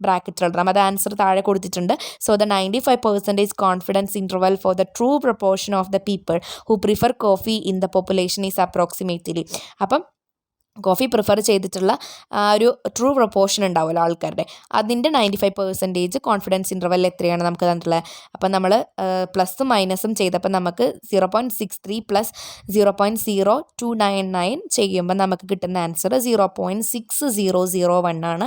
ബ്രാക്കറ്റ് ഇടണം. അത് ആൻസർ താഴെ കൊടുത്തിട്ടുണ്ട്. So the 95% confidence interval for the true proportion of the people who prefer coffee in the population is approximately. അപ്പം കോഫി പ്രിഫർ ചെയ്തിട്ടുള്ള ഒരു ട്രൂ പ്രൊപ്പോർഷൻ ഉണ്ടാവുമല്ലോ ആൾക്കാരുടെ, അതിൻ്റെ 95% കോൺഫിഡൻസ് ഇൻ്റർവെൽ എത്രയാണ് നമുക്ക് തന്നിട്ടുള്ളത്. അപ്പം നമ്മൾ പ്ലസും മൈനസും ചെയ്തപ്പോൾ നമുക്ക് 0.63 പ്ലസ് 0.0299 ചെയ്യുമ്പോൾ നമുക്ക് കിട്ടുന്ന ആൻസർ 0.6001 ആണ്.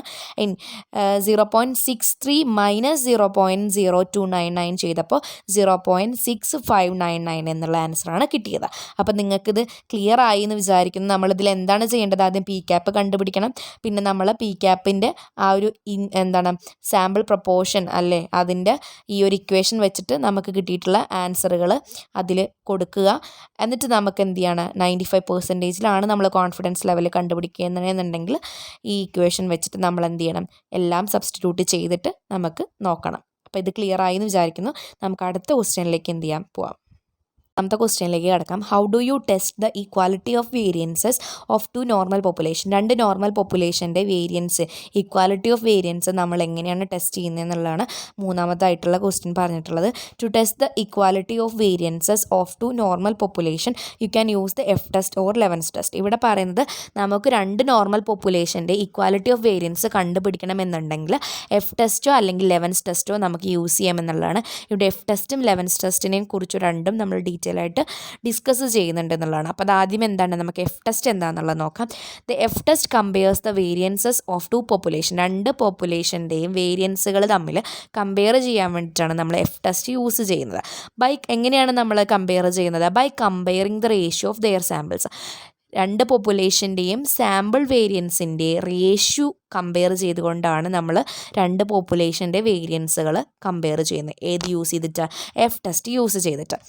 0.63 മൈനസ് 0.0299 ചെയ്തപ്പോൾ 0.6599 എന്നുള്ള ആൻസറാണ് കിട്ടിയത്. അപ്പം നിങ്ങൾക്കിത് ക്ലിയർ ആയി എന്ന് വിചാരിക്കുന്നു. നമ്മളിതിൽ എന്താണ് ചെയ്യേണ്ടത്, ആദ്യം പി ക്യാപ്പ് കണ്ടുപിടിക്കണം. പിന്നെ നമ്മൾ പി ക്യാപ്പിൻ്റെ ആ ഒരു സാമ്പിൾ പ്രൊപ്പോർഷൻ അല്ലേ, അതിൻ്റെ ഈ ഒരു ഇക്വേഷൻ വെച്ചിട്ട് നമുക്ക് കിട്ടിയിട്ടുള്ള ആൻസറുകൾ അതിൽ കൊടുക്കുക. എന്നിട്ട് നമുക്ക് എന്ത് ചെയ്യണം 95%ലാണ് നമ്മൾ കോൺഫിഡൻസ് ലെവൽ കണ്ടുപിടിക്കുന്നുണ്ടെങ്കിൽ ഈ ഇക്വേഷൻ വെച്ചിട്ട് നമ്മൾ എന്ത് ചെയ്യണം എല്ലാം സബ്സ്റ്റിറ്റ്യൂട്ട് ചെയ്തിട്ട് നമുക്ക് നോക്കണം. അപ്പോൾ ഇത് ക്ലിയർ ആയി എന്ന് വിചാരിക്കുന്നു. നമുക്ക് അടുത്ത ക്വസ്റ്റ്യനിലേക്ക് എന്ത് ചെയ്യാം പോവാം. രണ്ടാമത്തെ ക്വസ്റ്റ്യനിലേക്ക് കിടക്കാം. How do you test the equality of variances of two normal population? രണ്ട് നോർമൽ പോപ്പുലേഷൻ്റെ വേരിയൻസ്, ഈക്വാലിറ്റി ഓഫ് വേരിയൻസ് നമ്മൾ എങ്ങനെയാണ് ടെസ്റ്റ് ചെയ്യുന്നത് എന്നുള്ളതാണ് മൂന്നാമതായിട്ടുള്ള ക്വസ്റ്റ്യൻ പറഞ്ഞിട്ടുള്ളത്. To test the equality of variances of two normal population you can use the F test or Levene's test. ഇവിടെ പറയുന്നത് നമുക്ക് രണ്ട് നോർമൽ പോപ്പുലേഷൻ്റെ ഈക്വാലിറ്റി ഓഫ് വേരിയൻസ് കണ്ടുപിടിക്കണമെന്നുണ്ടെങ്കിൽ എഫ് ടെസ്റ്റോ അല്ലെങ്കിൽ ലെവൻസ് ടെസ്റ്റോ നമുക്ക് യൂസ് ചെയ്യാമെന്നുള്ളതാണ്. ഇവിടെ എഫ് ടെസ്റ്റും ലെവൻസ് ടെസ്റ്റിനെയും കുറിച്ച് രണ്ടും നമ്മൾ ആയിട്ട് ഡിസ്കസ് ചെയ്യുന്നുണ്ട് എന്നുള്ളതാണ്. അപ്പോൾ അതാദ്യം എന്താണ് നമുക്ക് എഫ് ടെസ്റ്റ് എന്താണെന്നുള്ളത് നോക്കാം. The F test compares the variances of to population. രണ്ട് പോപ്പുലേഷൻ്റെയും വേരിയൻസുകൾ തമ്മിൽ കമ്പയർ ചെയ്യാൻ വേണ്ടിയിട്ടാണ് നമ്മൾ എഫ് ടെസ്റ്റ് യൂസ് ചെയ്യുന്നത്. എങ്ങനെയാണ് നമ്മൾ കമ്പയർ ചെയ്യുന്നത്? By comparing the ratio of their samples. രണ്ട് പോപ്പുലേഷൻ്റെയും സാമ്പിൾ വേരിയൻസിൻ്റെ റേഷ്യോ കമ്പയർ ചെയ്തുകൊണ്ടാണ് നമ്മൾ രണ്ട് പോപ്പുലേഷൻ്റെ വേരിയൻസുകൾ കമ്പയർ ചെയ്യുന്നത്. ഏത് യൂസ് ചെയ്തിട്ട്? എഫ് ടെസ്റ്റ് യൂസ് ചെയ്തിട്ട്.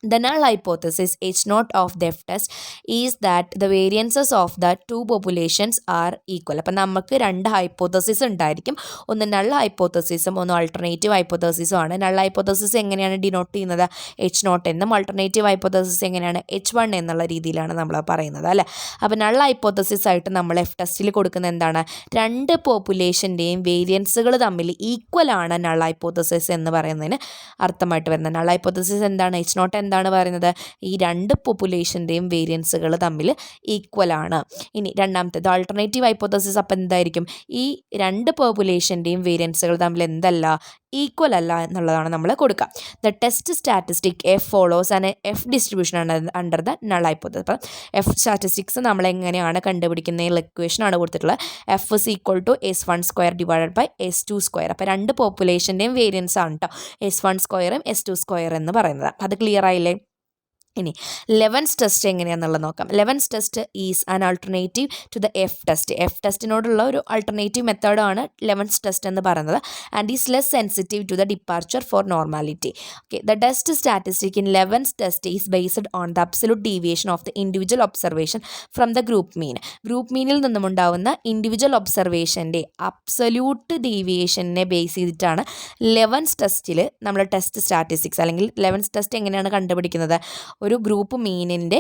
The null hypothesis H0 of the F test is that the variances of the two populations are equal. അപ്പം നമുക്ക് രണ്ട് ഹൈപ്പോത്തസിസ് ഉണ്ടായിരിക്കും. ഒന്ന് നൾ ഹൈപ്പോത്തസിസും ഒന്ന് ആൾട്ടർനേറ്റീവ് ഹൈപ്പോത്തസിസും ആണ്. നൾ ഹൈപ്പോത്തസിസ് എങ്ങനെയാണ് ഡിനോട്ട് ചെയ്യുന്നത്? H0 എന്നും ആൾട്ടർനേറ്റീവ് ഹൈപ്പോത്തസിസ് എങ്ങനെയാണ് H1 എന്നുള്ള രീതിയിലാണ് നമ്മൾ പറയുന്നത് അല്ലേ. അപ്പോൾ നൾ ഹൈപ്പോത്തസിസ് ആയിട്ട് നമ്മൾ എഫ് ടെസ്റ്റിൽ കൊടുക്കുന്ന എന്താണ്? രണ്ട് പോപ്പുലേഷൻ്റെയും വേരിയൻസുകൾ തമ്മിൽ ഈക്വൽ ആണ് നൾ ഹൈപ്പോത്തസിസ് എന്ന് പറയുന്നതിന് അർത്ഥമായിട്ട് വരുന്നത്. നൾ ഹൈപ്പോത്തസിസ് എന്താണ്? H0 എന്താണ് പറയുന്നത്? ഈ രണ്ട് പോപ്പുലേഷൻ്റെയും വേരിയൻസുകൾ തമ്മിൽ ഈക്വൽ ആണ്. ഇനി രണ്ടാമത്തേത് ആൾട്ടർനേറ്റീവ് ഹൈപ്പോത്തസിസ്. അപ്പം എന്തായിരിക്കും? ഈ രണ്ട് പോപ്പുലേഷൻ്റെയും വേരിയൻസുകൾ തമ്മിൽ എന്തല്ല ഈക്വൽ അല്ല എന്നുള്ളതാണ് നമ്മൾ കൊടുക്കുക. The test statistic F follows and F distribution under the null hypothesis. അപ്പം എഫ് സ്റ്റാറ്റിസ്റ്റിക്സ് നമ്മൾ എങ്ങനെയാണ് കണ്ടുപിടിക്കുന്ന ഇക്വേഷനാണ് കൊടുത്തിട്ടുള്ളത്. F is equal to S1² divided by S2². അപ്പോൾ രണ്ട് പോപ്പുലേഷൻ്റെയും വേരിയൻസ് ആണ് കേട്ടോ S1² S2² എന്ന് പറയുന്നത്. അത് ക്ലിയർ ആയില്ലേ? ഇനി ലെവൻസ് ടെസ്റ്റ് എങ്ങനെയാണെന്നുള്ളത് നോക്കാം. Levene's test is an alternative to the F test. F ടെസ്റ്റിനോടുള്ള ഒരു ആൾട്ടർനേറ്റീവ് മെത്തേഡാണ് ലെവൻസ് ടെസ്റ്റ് എന്ന് പറയുന്നത്. And is less sensitive to the departure for normality. Okay, the test statistic in Levene's test is based on the absolute deviation of the individual observation from the group mean. Group മീനിൽ നിന്നുമുണ്ടാവുന്ന ഇൻഡിവിജ്വൽ ഒബ്സർവേഷൻ്റെ അബ്സല്യൂട്ട് ഡീവിയേഷനെ ബേസ് ചെയ്തിട്ടാണ് ലെവൻസ് ടെസ്റ്റിൽ നമ്മൾ ടെസ്റ്റ് സ്റ്റാറ്റിസ്റ്റിക്സ് അല്ലെങ്കിൽ ലെവൻസ് ടെസ്റ്റ് എങ്ങനെയാണ് കണ്ടുപിടിക്കുന്നത്. ഒരു ഗ്രൂപ്പ് മീനിൻ്റെ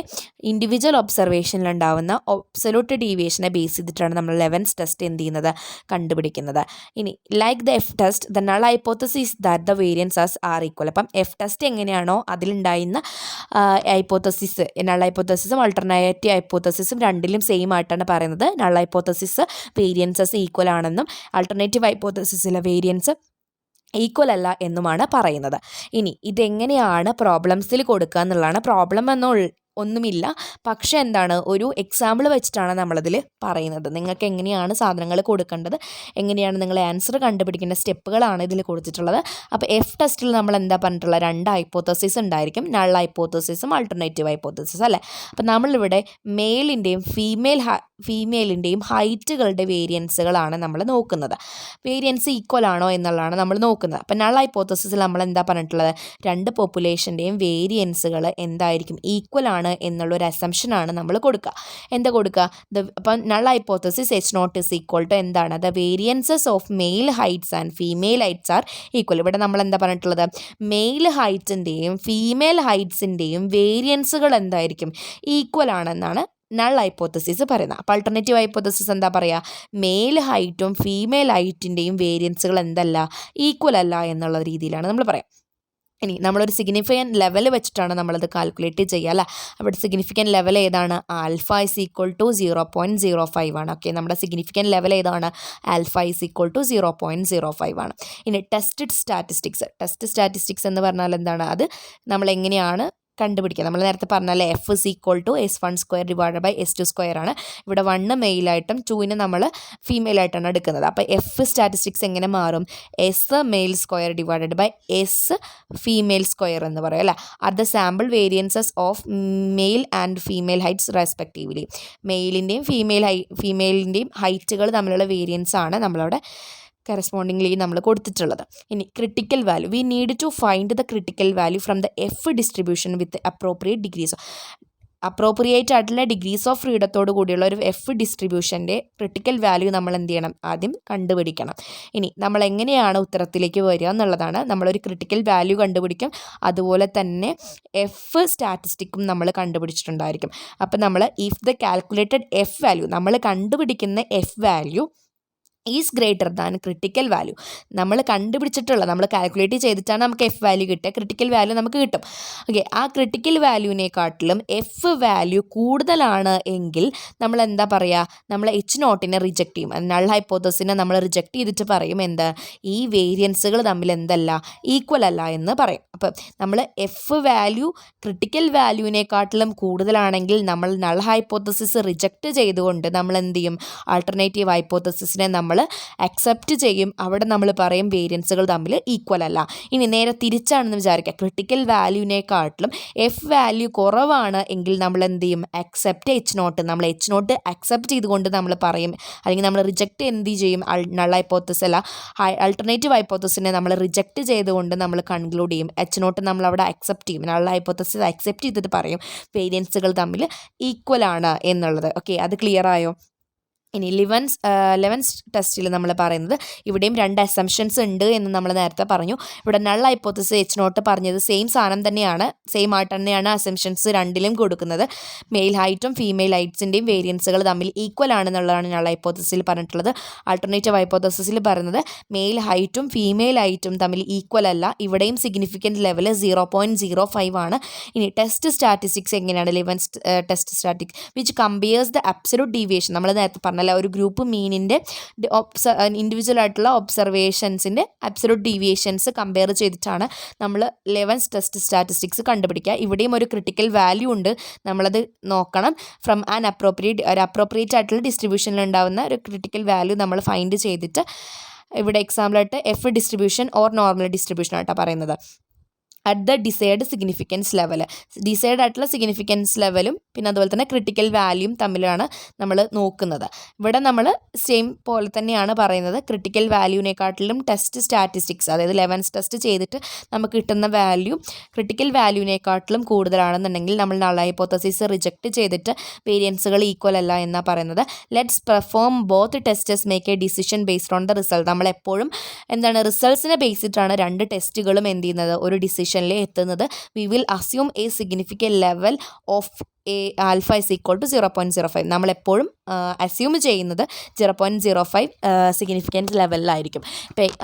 ഇൻഡിവിജ്വൽ ഒബ്സർവേഷനിലുണ്ടാവുന്ന ഒബ്സലൂട്ട് ഡീവിയേഷനെ ബേസ് ചെയ്തിട്ടാണ് നമ്മൾ ലെവൻസ് ടെസ്റ്റ് എന്ത് ചെയ്യുന്നത്, കണ്ടുപിടിക്കുന്നത്. ഇനി like the F test the null hypothesis that the variances are equal. അപ്പം എഫ് ടെസ്റ്റ് എങ്ങനെയാണോ അതിലുണ്ടായിരുന്ന ഹൈപ്പോത്തസിസ്, നൾ ഹൈപ്പോത്തസിസും ആൾട്ടർനേറ്റീവ് ഹൈപ്പോത്തസിസും രണ്ടിലും സെയിം ആയിട്ടാണ് പറയുന്നത്. നൾ ഹൈപ്പോത്തസിസ് വേരിയൻസസ് ഈക്വൽ ആണെന്നും ആൾട്ടർനേറ്റീവ് ഹൈപ്പോത്തസിസിലെ വേരിയൻസ് ഈക്വൽ അല്ല എന്നുമാണ് പറയുന്നത്. ഇനി ഇതെങ്ങനെയാണ് പ്രോബ്ലംസിൽ കൊടുക്കുക എന്നുള്ളതാണ്. പ്രോബ്ലം ഒന്നുമില്ല, പക്ഷേ എന്താണ്, ഒരു എക്സാമ്പിൾ വെച്ചിട്ടാണ് നമ്മളതിൽ പറയുന്നത്. നിങ്ങൾക്ക് എങ്ങനെയാണ് സാധനങ്ങൾ കൊടുക്കേണ്ടത്, എങ്ങനെയാണ് നിങ്ങൾ ആൻസർ കണ്ടുപിടിക്കേണ്ട സ്റ്റെപ്പുകളാണ് ഇതിൽ കൊടുത്തിട്ടുള്ളത്. അപ്പോൾ എഫ് ടെസ്റ്റിൽ നമ്മൾ എന്താ പറഞ്ഞിട്ടുള്ളത്, രണ്ട് ഹൈപ്പോത്തസിസ് ഉണ്ടായിരിക്കും, നൾ ഹൈപ്പോത്തസിസും ആൾട്ടർനേറ്റീവ് ഹൈപ്പോത്തസിസ് അല്ലേ. അപ്പോൾ നമ്മളിവിടെ മെയിലിൻ്റെയും ഫീമെയിലിൻ്റെയും ഹൈറ്റുകളുടെ വേരിയൻസുകളാണ് നമ്മൾ നോക്കുന്നത്. വേരിയൻസ് ഈക്വൽ ആണോ എന്നുള്ളതാണ് നമ്മൾ നോക്കുന്നത്. അപ്പോൾ നൾ ഹൈപ്പോത്തസിസിൽ നമ്മൾ എന്താ പറഞ്ഞിട്ടുള്ളത്, രണ്ട് പോപ്പുലേഷൻ്റെയും വേരിയൻസുകൾ എന്തായിരിക്കും, ഈക്വൽ ആണ് എന്നുള്ളൊരു അസംഷനാണ് നമ്മൾ കൊടുക്കുക. എന്താ കൊടുക്കുക, അപ്പം null hypothesis H0 is equal to എന്താണ്, the variances of male heights and female heights are equal. ഇവിടെ നമ്മൾ എന്താ പറഞ്ഞിട്ടുള്ളത്, മെയിൽ ഹൈറ്റിൻ്റെയും ഫീമെയിൽ ഹൈറ്റ്സിൻ്റെയും വേരിയൻസുകൾ എന്തായിരിക്കും, ഈക്വൽ ആണെന്നാണ് നൾ ഹൈപ്പോത്തസിസ് പറയുന്നത്. അപ്പോൾ ആൾട്ടർനേറ്റീവ് ഹൈപ്പോത്തസിസ് എന്താ പറയുക, മെയിൽ ഹൈറ്റും ഫീമെയിൽ ഹൈറ്റിൻ്റെയും വേരിയൻസുകൾ എന്തല്ല, ഈക്വൽ അല്ല എന്നുള്ള രീതിയിലാണ് നമ്മൾ പറയാം. ഇനി നമ്മളൊരു സിഗ്നിഫിക്കൻറ്റ് ലെവൽ വെച്ചിട്ടാണ് നമ്മളത് കാൽക്കുലേറ്റ് ചെയ്യുക അല്ലേ. അവിടെ സിഗ്നിഫിക്കൻറ്റ് ലെവൽ ഏതാണ്, ആൽഫ ഇസ് ഈക്വൽ ടു 0.05 ആണ്. ഓക്കെ, നമ്മുടെ സിഗ്നിഫിക്കൻറ്റ് ലെവൽ ഏതാണ്, ആൽഫ ഇസ് ഈക്വൽ ടു 0.05 ആണ്. ഇനി ടെസ്റ്റ് സ്റ്റാറ്റിസ്റ്റിക്സ് എന്ന് പറഞ്ഞാൽ എന്താണ്, അത് നമ്മളെങ്ങനെയാണ് കണ്ടുപിടിക്കുക. നമ്മൾ നേരത്തെ പറഞ്ഞാലേ F is equal to S1² divided by S2² ആണ്. ഇവിടെ 1 മെയിലായിട്ടും 2 നമ്മൾ ഫീമെയിലായിട്ടാണ് എടുക്കുന്നത്. അപ്പോൾ എഫ് സ്റ്റാറ്റിസ്റ്റിക്സ് എങ്ങനെ മാറും, S male square divided by S female square എന്ന് പറയും അല്ലേ. Are the sample variances of male and female heights respectively. മെയിലിൻ്റെയും ഫീമെയിലിൻ്റെയും ഹൈറ്റുകൾ തമ്മിലുള്ള വേരിയൻസ് ആണ് നമ്മളവിടെ കറസ്പോണ്ടിംഗ്ലി നമ്മൾ കൊടുത്തിട്ടുള്ളത്. ഇനി critical value, we need to find the critical value from the F distribution with appropriate degrees. Appropriate ആയിട്ടുള്ള ഡിഗ്രീസ് ഓഫ് ഫ്രീഡത്തോട് കൂടിയുള്ള ഒരു എഫ് ഡിസ്ട്രിബ്യൂഷൻ്റെ ക്രിട്ടിക്കൽ വാല്യൂ നമ്മൾ എന്ത് ചെയ്യണം, ആദ്യം കണ്ടുപിടിക്കണം. ഇനി നമ്മൾ എങ്ങനെയാണ് ഉത്തരത്തിലേക്ക് വരിക എന്നുള്ളതാണ്. നമ്മളൊരു ക്രിട്ടിക്കൽ വാല്യൂ കണ്ടുപിടിക്കും, അതുപോലെ തന്നെ എഫ് സ്റ്റാറ്റിസ്റ്റിക്കും നമ്മൾ കണ്ടുപിടിച്ചിട്ടുണ്ടായിരിക്കും. അപ്പം നമ്മൾ if the calculated F value, നമ്മൾ കണ്ടുപിടിക്കുന്ന F value is greater than critical value. നമ്മൾ കണ്ടുപിടിച്ചിട്ടുള്ള, നമ്മൾ കാൽക്കുലേറ്റ് ചെയ്തിട്ടാണ് നമുക്ക് എഫ് വാല്യൂ കിട്ടുക, ക്രിട്ടിക്കൽ വാല്യൂ നമുക്ക് കിട്ടും. ഓക്കെ, ആ ക്രിട്ടിക്കൽ വാല്യൂവിനെക്കാട്ടിലും എഫ് വാല്യൂ കൂടുതലാണ് എങ്കിൽ നമ്മൾ എന്താ പറയുക, നമ്മൾ H0 റിജക്റ്റ് ചെയ്യും. നൾ ഹൈപ്പോത്തസിനെ നമ്മൾ റിജക്റ്റ് ചെയ്തിട്ട് പറയും എന്ത്, ഈ വേരിയൻസുകൾ തമ്മിൽ എന്തല്ല, ഈക്വൽ അല്ല എന്ന് പറയും. അപ്പം നമ്മൾ എഫ് വാല്യൂ ക്രിട്ടിക്കൽ വാല്യൂവിനെക്കാട്ടിലും കൂടുതലാണെങ്കിൽ നമ്മൾ നൾ ഹൈപ്പോത്തസിസ് റിജക്റ്റ് ചെയ്തുകൊണ്ട് നമ്മൾ എന്ത് ചെയ്യും, ആൾട്ടർനേറ്റീവ് ഹൈപ്പോത്തസിസിനെ നമ്മൾ അക്സെപ്റ്റ് ചെയ്യും. അവിടെ നമ്മൾ പറയും വേരിയൻസുകൾ തമ്മിൽ ഈക്വൽ അല്ല. ഇനി നേരെ തിരിച്ചാണെന്ന് വിചാരിക്കുക, ക്രിട്ടിക്കൽ വാല്യൂവിനെക്കാട്ടിലും എഫ് വാല്യൂ കുറവാണ് എങ്കിൽ നമ്മൾ എന്ത് ചെയ്യും, അക്സെപ്റ്റ് H0. നമ്മൾ H0 അക്സെപ്റ്റ് ചെയ്തുകൊണ്ട് നമ്മൾ പറയും, അല്ലെങ്കിൽ നമ്മൾ റിജക്റ്റ് എന്ത് ചെയ്യും, നൾ ഹൈപ്പോത്തസിസ് അല്ല ആൾട്ടർനേറ്റീവ് ഹൈപ്പോത്തസിനെ നമ്മൾ റിജക്റ്റ് ചെയ്തുകൊണ്ട് നമ്മൾ കൺക്ലൂഡ് ചെയ്യും. H0 നമ്മൾ അവിടെ അക്സെപ്റ്റ് ചെയ്യും, നൾ ഹൈപ്പോത്തസിസ് അക്സെപ്റ്റ് ചെയ്തിട്ട് പറയും വേരിയൻസുകൾ തമ്മിൽ ഈക്വൽ ആണ് എന്നുള്ളത്. ഓക്കെ, അത് ക്ലിയർ ആയോ? ഇനി ലെവൻസ് ടെസ്റ്റിൽ നമ്മൾ പറയുന്നത്, ഇവിടെയും രണ്ട് അസംഷൻസ് ഉണ്ട് എന്ന് നമ്മൾ നേരത്തെ പറഞ്ഞു. ഇവിടെ നൾ ഹൈപ്പോത്തസിസ് H0 പറഞ്ഞത് സെയിം സാധനം തന്നെയാണ്, സെയിം ആയിട്ട് തന്നെയാണ് അസംഷൻസ് രണ്ടിലും കൊടുക്കുന്നത്. മെയിൽ ഹൈറ്റും ഫീമെയിൽ ഹൈറ്റ്സിൻ്റെയും വേരിയൻസുകൾ തമ്മിൽ ഈക്വൽ ആണെന്നുള്ളതാണ് നൾ ഹൈപ്പോത്തസിസിൽ പറഞ്ഞിട്ടുള്ളത്. ആൾട്ടർനേറ്റീവ് ഹൈപ്പോത്തസിസിൽ പറയുന്നത് മെയിൽ ഹൈറ്റും ഫീമെയിൽ ഹൈറ്റും തമ്മിൽ ഈക്വൽ അല്ല, ഇവിടെയും സിഗ്നിഫിക്കൻറ്റ് ലെവൽ 0.05 ആണ്. ഇനി ടെസ്റ്റ് സ്റ്റാറ്റിസ്റ്റിക്സ് എങ്ങനെയാണ്, elevens test statistics which compares the absolute deviation, നമ്മൾ നേരത്തെ പറഞ്ഞ അല്ല ഒരു ഗ്രൂപ്പ് മീനിൻ്റെ ഇൻഡിവിജ്വൽ ആയിട്ടുള്ള ഒബ്സർവേഷൻസിൻ്റെ അബ്സൊല്യൂട്ട് ഡീവിയേഷൻസ് കമ്പയർ ചെയ്തിട്ടാണ് നമ്മൾ ലെവൻസ് ടെസ്റ്റ് സ്റ്റാറ്റിസ്റ്റിക്സ് കണ്ടുപിടിക്കുക. ഇവിടെയും ഒരു ക്രിട്ടിക്കൽ വാല്യൂ ഉണ്ട്, നമ്മളത് നോക്കണം. ഫ്രം ആൻ അപ്രോപ്രിയേറ്റ് ആയിട്ടുള്ള ഡിസ്ട്രിബ്യൂഷനിൽ ഉണ്ടാകുന്ന ഒരു ക്രിട്ടിക്കൽ വാല്യൂ നമ്മൾ ഫൈൻഡ് ചെയ്തിട്ട് ഇവിടെ എക്സാമ്പിളായിട്ട് F distribution or normal distribution ആയിട്ടാണ് പറയുന്നത്. At the decide significance level, decide ആയിട്ടുള്ള സിഗ്നിഫിക്കൻസ് ലെവലും പിന്നെ അതുപോലെ തന്നെ ക്രിട്ടിക്കൽ വാല്യൂയും തമ്മിലാണ് നമ്മൾ നോക്കുന്നത്. ഇവിടെ നമ്മൾ സെയിം പോലെ തന്നെയാണ് പറയുന്നത്. ക്രിട്ടിക്കൽ വാല്യൂവിനെക്കാട്ടിലും ടെസ്റ്റ് സ്റ്റാറ്റിസ്റ്റിക്സ്, അതായത് ലെവൻസ് ടെസ്റ്റ് ചെയ്തിട്ട് നമുക്ക് കിട്ടുന്ന വാല്യൂ ക്രിട്ടിക്കൽ വാല്യൂവിനെക്കാട്ടിലും കൂടുതലാണെന്നുണ്ടെങ്കിൽ നമ്മൾ നൾ ഹൈപ്പോത്തസിസ് റിജക്റ്റ് ചെയ്തിട്ട് വേരിയൻസുകൾ ഈക്വൽ അല്ല എന്നാണ് പറയുന്നത്. Let's perform both tests make A decision based on the result. നമ്മളെപ്പോഴും റിസൾട്ട്സിനെ ബേസ് ചെയ്തിട്ടാണ് രണ്ട് ടെസ്റ്റുകളും എന്ത് ചെയ്യുന്നത്, ഒരു ഡിസിഷനിൽ എത്തുന്നത്. We will assume a significant level of a alpha is equal to 0.05. നമ്മളെപ്പോഴും അസ്യൂം ചെയ്യുന്നത് 0.05 സിഗ്നിഫിക്കൻറ്റ് ലെവലിലായിരിക്കും.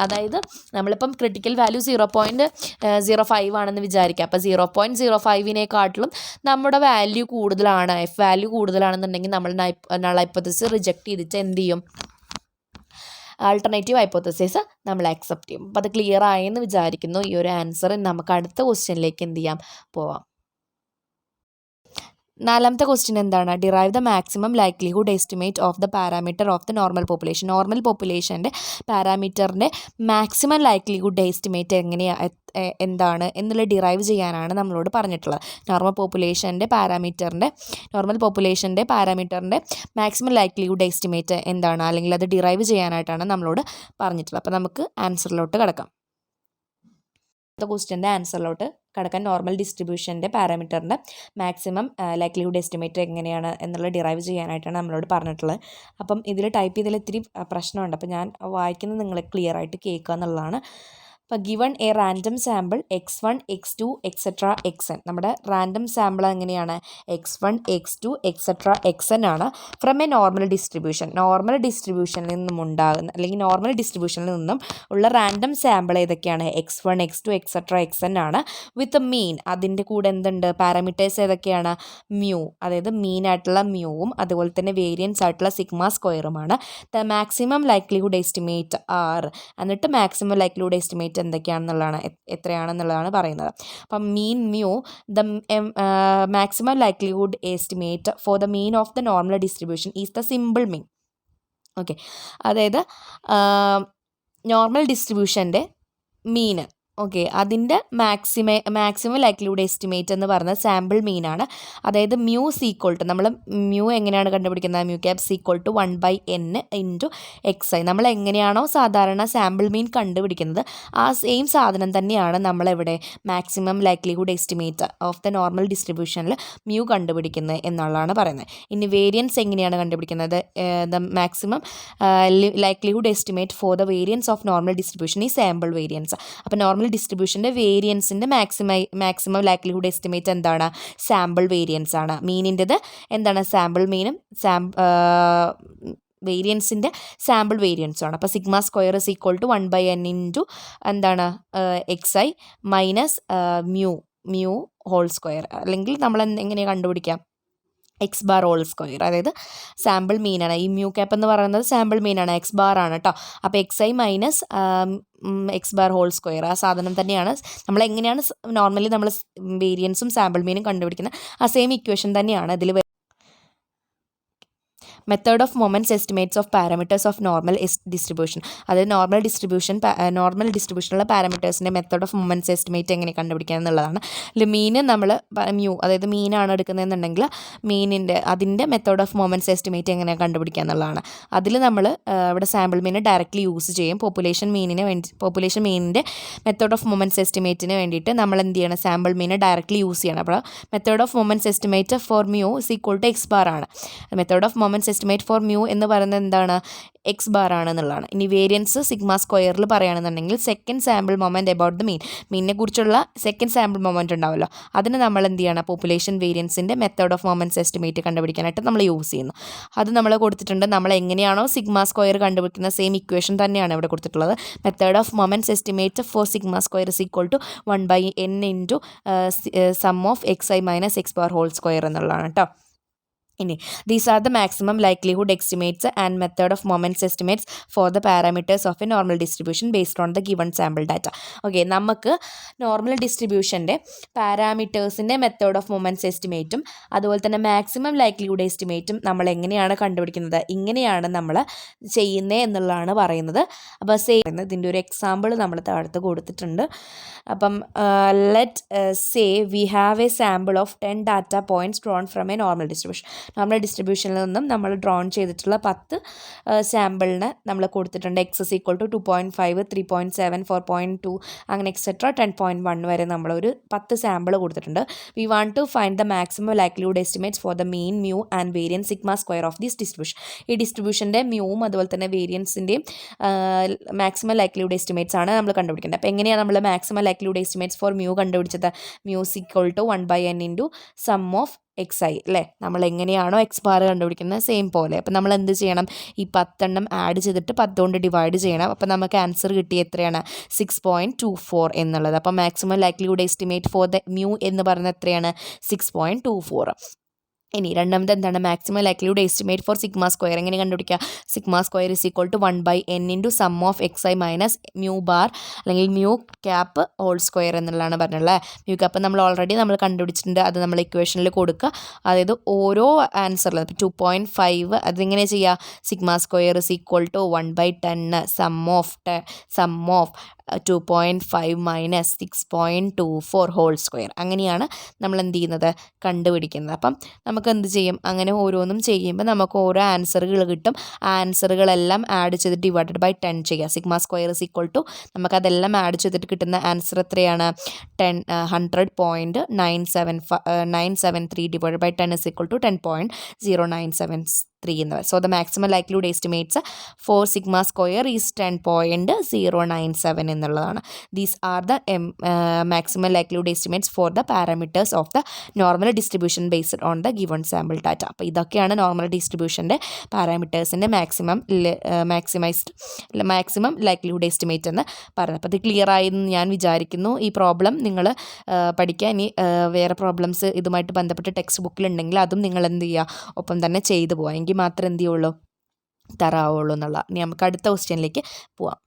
അതായത് നമ്മളിപ്പം ക്രിട്ടിക്കൽ വാല്യൂ 0.05 ആണെന്ന് വിചാരിക്കുക. അപ്പോൾ 0.05-നേക്കാട്ടിലും നമ്മുടെ വാല്യൂ കൂടുതലാണ്, എഫ് വാല്യൂ കൂടുതലാണെന്നുണ്ടെങ്കിൽ നമ്മൾ നൾ ഹൈപ്പോത്തസിസ് റിജക്റ്റ് ചെയ്തിട്ട് എന്ത് ചെയ്യും, ആൾട്ടർനേറ്റീവ് ഹൈപ്പോത്തസിസ് നമ്മൾ അക്സെപ്റ്റ് ചെയ്യും. അപ്പോൾ അത് ക്ലിയർ ആയെന്ന് വിചാരിക്കുന്നു. ഈ ഒരു ആൻസർ നമുക്ക് അടുത്ത ക്വസ്റ്റ്യനിലേക്ക് എന്ത് ചെയ്യാം, പോവാം. നാലാമത്തെ ക്വസ്റ്റ്യൻ എന്താണ്? Derive the maximum likelihood estimate of the parameter of the normal population. Normal പോപ്പുലേഷൻ്റെ പാരാമീറ്ററിൻ്റെ മാക്സിമം ലൈക്ലിഹുഡ് എസ്റ്റിമേറ്റ് എന്താണ് എന്നുള്ള ഡിറൈവ് ചെയ്യാനാണ് നമ്മളോട് പറഞ്ഞിട്ടുള്ളത്. നോർമൽ പോപ്പുലേഷൻ്റെ പാരാമീറ്ററിൻ്റെ മാക്സിമം ലൈക്ലിഹുഡ് എസ്റ്റിമേറ്റ് എന്താണ്, അല്ലെങ്കിൽ അത് ഡിറൈവ് ചെയ്യാനായിട്ടാണ് നമ്മളോട് പറഞ്ഞിട്ടുള്ളത്. അപ്പോൾ നമുക്ക് ആൻസറിലോട്ട് കിടക്കാം. ക്വസ്റ്റ്യൻ്റെ ആൻസറിലോട്ട് കടക്കാൻ നോർമൽ ഡിസ്ട്രിബ്യൂഷൻ്റെ പാരാമീറ്ററിൻ്റെ മാക്സിമം ലൈക്ലിഹുഡ് എസ്റ്റിമേറ്റ് എങ്ങനെയാണ് എന്നുള്ള ഡിറൈവ് ചെയ്യാനായിട്ടാണ് നമ്മളോട് പറഞ്ഞിട്ടുള്ളത്. അപ്പം ഇതിൽ ടൈപ്പ് ചെയ്തതിൽ ഇത്തിരി പ്രശ്നമുണ്ട്, അപ്പോൾ ഞാൻ വായിക്കുന്നത് നിങ്ങൾ ക്ലിയർ ആയിട്ട് കേൾക്കുക എന്നുള്ളതാണ്. അപ്പോൾ given A random sample x1 x2 etcetera xn. നമ്മുടെ റാൻഡം സാമ്പിൾ എങ്ങനെയാണ്, x1 x2 എക്സെട്ര xn ആണ്. ഫ്രം എ നോർമൽ ഡിസ്ട്രിബ്യൂഷനിൽ നിന്നും ഉണ്ടാകുന്ന അല്ലെങ്കിൽ നോർമൽ ഡിസ്ട്രിബ്യൂഷനിൽ നിന്നും ഉള്ള റാൻഡം സാമ്പിൾ ഏതൊക്കെയാണ്, x1 x2 എക്സെട്ര xn ആണ്. വിത്ത് മീൻ, അതിൻ്റെ കൂടെ എന്തുണ്ട്, പാരാമീറ്റേഴ്സ് ഏതൊക്കെയാണ്, മ്യൂ, അതായത് മീൻ ആയിട്ടുള്ള മ്യൂവും അതുപോലെ തന്നെ വേരിയൻസ് ആയിട്ടുള്ള സിഗ്മ സ്ക്വയറുമാണ്. The maximum likelihood estimate are, എന്നിട്ട് മാക്സിമം ലൈക്ലിഹുഡ് എസ്റ്റിമേറ്റ് എന്തൊക്കെയാണെന്നുള്ളതാണ്, എത്രയാണെന്നുള്ളതാണ് പറയുന്നത്. അപ്പം mean mu, the maximum likelihood estimate for the mean of the normal distribution is the simple mean. Okay, അതായത് നോർമൽ ഡിസ്ട്രിബ്യൂഷൻ്റെ മീന്, ഓക്കെ, അതിൻ്റെ മാക്സിമം ലൈക്ലിഹുഡ് എസ്റ്റിമേറ്റ് എന്ന് പറയുന്നത് സാമ്പിൾ മീനാണ്. അതായത് മ്യൂ സീക്വൾ ടു, നമ്മൾ മ്യൂ എങ്ങനെയാണ് കണ്ടുപിടിക്കുന്നത്, mu cap is equal to 1/n into xi. നമ്മൾ എങ്ങനെയാണോ സാധാരണ സാമ്പിൾ മീൻ കണ്ടുപിടിക്കുന്നത് ആ സെയിം സാധനം തന്നെയാണ് നമ്മളെവിടെ maximum likelihood estimate of the normal ഡിസ്ട്രിബ്യൂഷനിൽ മ്യൂ കണ്ടുപിടിക്കുന്നത് എന്നുള്ളതാണ് പറയുന്നത്. ഇനി വേരിയൻസ് എങ്ങനെയാണ് കണ്ടുപിടിക്കുന്നത്, the maximum likelihood estimate for the variance of normal distribution ഈ സാമ്പിൾ വേരിയൻസ്. അപ്പോൾ നോർമൽ ഡിസ്ട്രിബ്യൂഷൻ്റെ വേരിയൻസിൻ്റെ മാക്സിമം ലൈക്ലിഹുഡ് എസ്റ്റിമേറ്റ് എന്താണ്, സാമ്പിൾ വേരിയൻസ് ആണ്. മീനിൻ്റെത് എന്താണ്, സാമ്പിൾ മീനും വേരിയൻസിൻ്റെ സാമ്പിൾ വേരിയൻസും ആണ്. അപ്പോൾ sigma square is equal to 1/n into എന്താണ് xi minus mu whole square, അല്ലെങ്കിൽ നമ്മൾ എങ്ങനെയാണ് കണ്ടുപിടിക്കാം, എക്സ് ബാർ ഹോൾ സ്ക്വയർ, അതായത് സാമ്പിൾ മീനാണ്. ഈ മ്യൂ ക്യാപ്പ് എന്ന് പറയുന്നത് സാമ്പിൾ മീനാണ്, എക്സ് ബാർ ആണ് കേട്ടോ. അപ്പോൾ xi minus X bar whole square ആ സാധനം തന്നെയാണ്. നമ്മൾ എങ്ങനെയാണ് നോർമലി നമ്മൾ വേരിയൻസും സാമ്പിൾ മീനും കണ്ടുപിടിക്കുന്നത് ആ സെയിം ഇക്വേഷൻ തന്നെയാണ് ഇതിൽ. Method of moments estimates of parameters of normal distribution, അതായത് നോർമൽ ഡിസ്ട്രിബ്യൂഷനുള്ള പാരാമീറ്റേഴ്സിൻ്റെ മെത്തേഡ് ഓഫ് മൊമെൻറ്റ്സ് എസ്റ്റിമേറ്റ് എങ്ങനെ കണ്ടുപിടിക്കുക എന്നുള്ളതാണ്. മീന് നമ്മൾ മ്യൂ, അതായത് മീനാണ് എടുക്കുന്നതെന്നുണ്ടെങ്കിൽ അതിൻ്റെ മെത്തേഡ് ഓഫ് മൊമെൻറ്റ്സ് എസ്റ്റിമേറ്റ് എങ്ങനെ കണ്ടുപിടിക്കുക എന്നുള്ളതാണ്. അതിൽ നമ്മൾ ഇവിടെ സാമ്പിൾ മീനെ ഡയറക്റ്റ്ലി യൂസ് ചെയ്യും. പോപ്പുലേഷൻ മീനിൻ്റെ മെത്തേഡ് ഓഫ് മൊമെൻറ്റ്സ് എസ്റ്റിമേറ്റിന് വേണ്ടിയിട്ട് നമ്മൾ എന്ത് ചെയ്യണം, സാമ്പിൾ മീനെ ഡയറക്റ്റ്ലി യൂസ് ചെയ്യണം. അപ്പോൾ method of moments estimate for mu is equal to X bar ആണ്. Method of moments estimate for mu എന്ന് പറയുന്നത് എന്താണ്, എക്സ് ബാർ ആണെന്നുള്ളതാണ്. ഇനി വേരിയൻസ് സിഗ്മ സ്ക്വയറിൽ പറയുകയാണെന്നുണ്ടെങ്കിൽ second sample moment about the മീനിനെ കുറിച്ചുള്ള സെക്കൻഡ് സാമ്പിൾ മൊമെൻറ്റ് ഉണ്ടാവുമല്ലോ, അതിന് നമ്മൾ എന്ത് ചെയ്യണം, പോപ്പുലേഷൻ വേരിയൻസിൻ്റെ മെത്തേഡ് ഓഫ് മൊമെൻറ്റ്സ് എസ്റ്റിമേറ്റ് കണ്ടുപിടിക്കാനായിട്ട് നമ്മൾ യൂസ് ചെയ്യുന്നു. അത് നമ്മൾ കൊടുത്തിട്ടുണ്ട്. നമ്മൾ എങ്ങനെയാണോ സിഗ്മ സ്ക്വയർ കണ്ടുപിടിക്കുന്ന സെയിം ഇക്വേഷൻ തന്നെയാണ് ഇവിടെ കൊടുത്തിട്ടുള്ളത്. Method of moments estimate for sigma square is equal to 1/n into sum of xi minus X bar whole square എന്നുള്ളതാണ് കേട്ടോ. ഇനി these are the maximum likelihood estimates and method of moments estimates for the parameters of a normal distribution based on the given sample data. Okay, നമുക്ക് നോർമൽ ഡിസ്ട്രിബ്യൂഷൻ്റെ പാരാമീറ്റേഴ്സിൻ്റെ മെത്തേഡ് ഓഫ് മൊമെൻറ്റ്സ് എസ്റ്റിമേറ്റും അതുപോലെ തന്നെ മാക്സിമം ലൈക്ലിഹുഡ് എസ്റ്റിമേറ്റും നമ്മൾ എങ്ങനെയാണ് കണ്ടുപിടിക്കുന്നത്, ഇങ്ങനെയാണ് നമ്മൾ ചെയ്യുന്നത് എന്നുള്ളതാണ് പറയുന്നത്. അപ്പോൾ ഇതിൻ്റെ ഒരു എക്സാമ്പിൾ നമ്മൾ താഴത്ത് കൊടുത്തിട്ടുണ്ട്. അപ്പം let say we have a sample of 10 data points drawn from a normal distribution. Normal ഡിസ്ട്രിബ്യൂഷനിൽ നിന്നും നമ്മൾ ഡ്രോൺ ചെയ്തിട്ടുള്ള 10 സാമ്പിളിന് നമ്മൾ കൊടുത്തിട്ടുണ്ട്. എക്സ് ഇസ് ഈക്വൽ ടു 2.5, 3.7, 4.2 അങ്ങനെ എക്സെട്ര 10.1 വരെ നമ്മളൊരു 10 സാമ്പിൾ കൊടുത്തിട്ടുണ്ട്. We want to find the maximum likelihood estimates for the mean, mu and variance sigma square of this distribution. ഈ ഡിസ്ട്രിബ്യൂഷൻ്റെ മ്യൂവും അതുപോലെ തന്നെ വേരിയൻസിൻ്റെയും മാക്സിമം ലൈക്ലിഹുഡ് എസ്റ്റിമേറ്റ്സ് ആണ് നമ്മൾ കണ്ടുപിടിക്കേണ്ടത്. അപ്പോൾ എങ്ങനെയാണ് നമ്മൾ maximum likelihood estimates for mu കണ്ടുപിടിച്ചത്? Mu is equal to 1/n into sum of X I അല്ലേ. നമ്മൾ എങ്ങനെയാണോ എക്സ് ബാർ കണ്ടുപിടിക്കുന്നത് സെയിം പോലെ. അപ്പോൾ നമ്മൾ എന്ത് ചെയ്യണം? ഈ 10 ആഡ് ചെയ്തിട്ട് 10 കൊണ്ട് ഡിവൈഡ് ചെയ്യണം. അപ്പോൾ നമുക്ക് ആൻസർ കിട്ടിയ എത്രയാണ്? 6.24 എന്നുള്ളത്. അപ്പോൾ maximum likelihood estimate for the mu എന്ന് പറയുന്നത് എത്രയാണ്? 6.24. ഇനി രണ്ടാമത് എന്താണ്? Maximum likelihood estimate for sigma square. എങ്ങനെ കണ്ടുപിടിക്കുക? Sigma square is equal to 1/n into sum of X I minus mu bar അല്ലെങ്കിൽ മ്യൂ ക്യാപ്പ് ഹോൾ സ്ക്വയർ എന്നുള്ളതാണ് പറഞ്ഞുള്ളത്. മ്യൂ ക്യാപ്പ് നമ്മൾ ഓൾറെഡി കണ്ടുപിടിച്ചിട്ടുണ്ട്. അത് നമ്മൾ ഇക്വേഷനിൽ കൊടുക്കുക. അതായത് ഓരോ ആൻസറിൽ 2.5 അതിങ്ങനെ ചെയ്യുക? Sigma square is equal to 1/10 sum of 2.5 minus 6.24 whole square. അങ്ങനെയാണ് നമ്മൾ എന്ത് ചെയ്യുന്നത്? കണ്ടുപിടിക്കുന്നത്. അപ്പം നമുക്ക് എന്ത് ചെയ്യും? അങ്ങനെ ഓരോന്നും ചെയ്യുമ്പോൾ നമുക്ക് ഓരോ ആൻസറുകൾ കിട്ടും. ആ ആൻസറുകളെല്ലാം ആഡ് ചെയ്ത് ഡിവൈഡഡ് ബൈ 10 ചെയ്യുക. Sigma square is equal to നമുക്കതെല്ലാം ആഡ് ചെയ്തിട്ട് കിട്ടുന്ന ആൻസർ എത്രയാണ്? 100.973 divided by 10 is equal to 10.0973 എന്ന്. So the maximum likelihood estimates for sigma square is 10.097 എന്നുള്ളതാണ്. These are the maximum likelihood estimates for the parameters of the normal distribution based on the given sample data. അപ്പോൾ ഇതൊക്കെയാണ് നോർമൽ ഡിസ്ട്രിബ്യൂഷൻ്റെ പാരാമീറ്റേഴ്സിൻ്റെ മാക്സിമം ലൈക്ലിഹുഡ് എസ്റ്റിമേറ്റ് എന്ന് പറയുന്നത്. അപ്പോൾ ഇത് ക്ലിയർ ആയെന്ന് ഞാൻ വിചാരിക്കുന്നു. ഈ പ്രോബ്ലം നിങ്ങൾ പഠിക്കുക. ഇനി വേറെ പ്രോബ്ലംസ് ഇതുമായിട്ട് ബന്ധപ്പെട്ട് ടെക്സ്റ്റ് ബുക്കിലുണ്ടെങ്കിൽ അതും നിങ്ങൾ എന്ത് ചെയ്യുക? ഒപ്പം തന്നെ ചെയ്തു പോകാം. എങ്കിൽ മാത്രമേ എന്ത് ചെയ്യുള്ളൂ? തരാവുള്ളൂ എന്നുള്ള. ഇനി നമുക്ക് അടുത്ത ക്വസ്റ്റ്യനിലേക്ക് പോവാം.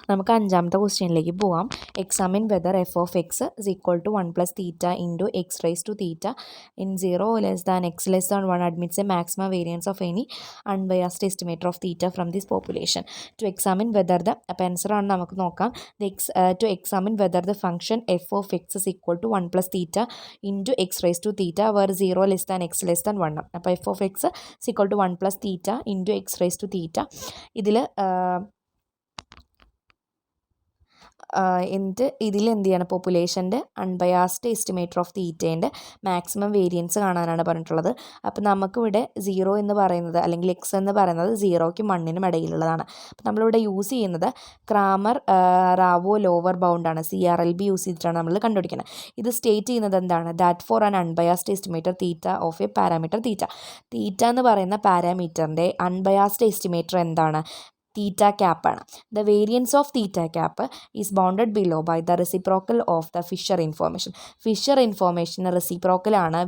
നമുക്ക് അഞ്ചാമത്തെ ക്വസ്റ്റ്യനിലേക്ക് പോവാം. Examine whether F of X is equal to 1 + theta into X raise to theta in 0 less than X less than 1 admits a maximum variance of any unbiased estimator of theta from this population. To examine whether the അപ്പോൾ ആൻസറാണ് നമുക്ക് നോക്കാം. To examine whether the function F of X is equal to 1 + theta into X raise to theta where 0 less than X less than 1. അപ്പോൾ F of X is equal to 1 + theta into X raise to theta. ഇതിൽ ഇതിൽ എന്ത് ചെയ്യണം? പോപ്പുലേഷൻ്റെ അൺബയാസ്ഡ് എസ്റ്റിമേറ്റർ ഓഫ് തീറ്റേൻ്റെ മാക്സിമം വേരിയൻസ് കാണാനാണ് പറഞ്ഞിട്ടുള്ളത്. അപ്പോൾ നമുക്കിവിടെ 0 എന്ന് പറയുന്നത് അല്ലെങ്കിൽ എക്സ് എന്ന് പറയുന്നത് 0ക്കും 1നും ഇടയിലുള്ളതാണ്. അപ്പോൾ നമ്മളിവിടെ യൂസ് ചെയ്യുന്നത് ക്രാമർ റാവോ ലോവർ ബൗണ്ടാണ്. CRLB യൂസ് ചെയ്തിട്ടാണ് നമ്മൾ കണ്ടുപിടിക്കുന്നത്. ഇത് സ്റ്റേറ്റ് ചെയ്യുന്നത് എന്താണ്? That for an unbiased estimator theta of a parameter theta എന്ന് പറയുന്ന പാരാമീറ്ററിൻ്റെ അൺബയാസ്ഡ് എസ്റ്റിമേറ്റർ എന്താണ്? തീറ്റ ക്യാപ്പാണ്. The variance of theta cap is bounded below by the reciprocal of the Fisher information. Fisher information റെസിപ്രോക്കലാണ്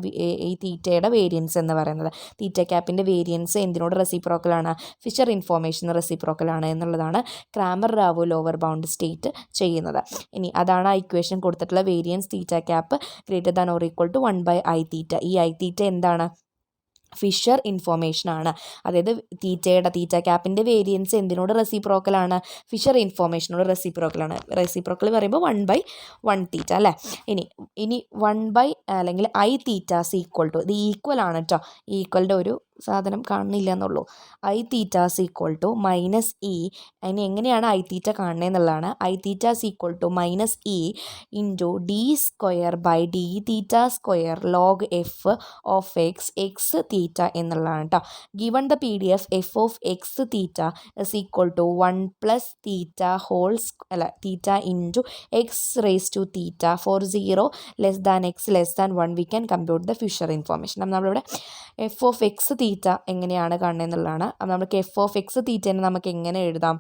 ഈ തീറ്റയുടെ വേരിയൻസ് എന്ന് പറയുന്നത്. തീറ്റ ക്യാപ്പിൻ്റെ വേരിയൻസ് എന്തിനോട് റെസിപ്രോക്കലാണ്? ഫിഷർ ഇൻഫോർമേഷൻ റെസിപ്രോക്കലാണ് എന്നുള്ളതാണ് Cramer Rao lower bound state ചെയ്യുന്നത്. ഇനി അതാണ് ആ ഇക്വേഷൻ കൊടുത്തിട്ടുള്ള variance theta cap greater than or equal to 1/i theta. ഈ ഐ തീറ്റ എന്താണ്? ഫിഷർ ഇൻഫോർമേഷനാണ്. അതായത് തീറ്റ ക്യാപ്പിൻ്റെ വേരിയൻസ് എന്തിനോട് റെസിപ്രോക്കലാണ്? ഫിഷർ ഇൻഫോർമേഷനോട് റെസിപ്രോക്കലാണ്. റെസിപ്രോക്കൽ പറയുമ്പോൾ 1/1 തീറ്റ അല്ലേ. ഇനി 1 അല്ലെങ്കിൽ ഐ തീറ്റ ഈക്വൽ ടു, ഇത് ഈക്വൽ ആണ് കേട്ടോ. ഈക്വലിൻ്റെ ഒരു സാധനം കാണുന്നില്ല എന്നുള്ളൂ. I theta equal to minus E. അതിന് എങ്ങനെയാണ് ഐ തീറ്റ കാണുന്നതെന്നുള്ളതാണ്. I theta equal to minus E into D square by D theta square log F of X theta എന്നുള്ളതാണ് കേട്ടോ. Given the PDF F of X theta is equal to 1 + theta theta into X raise to theta for 0 less than X less than 1 we can compute the Fisher information. നമ്മളിവിടെ എഫ് ഓഫ് എക്സ് തീറ്റ എങ്ങനെയാണ് കാണുന്നത് എന്നുള്ളതാണ്. അപ്പോൾ നമുക്ക് എഫ് ഓഫ് എക്സ് തീറ്റേനെ നമുക്ക് എങ്ങനെ എഴുതാം?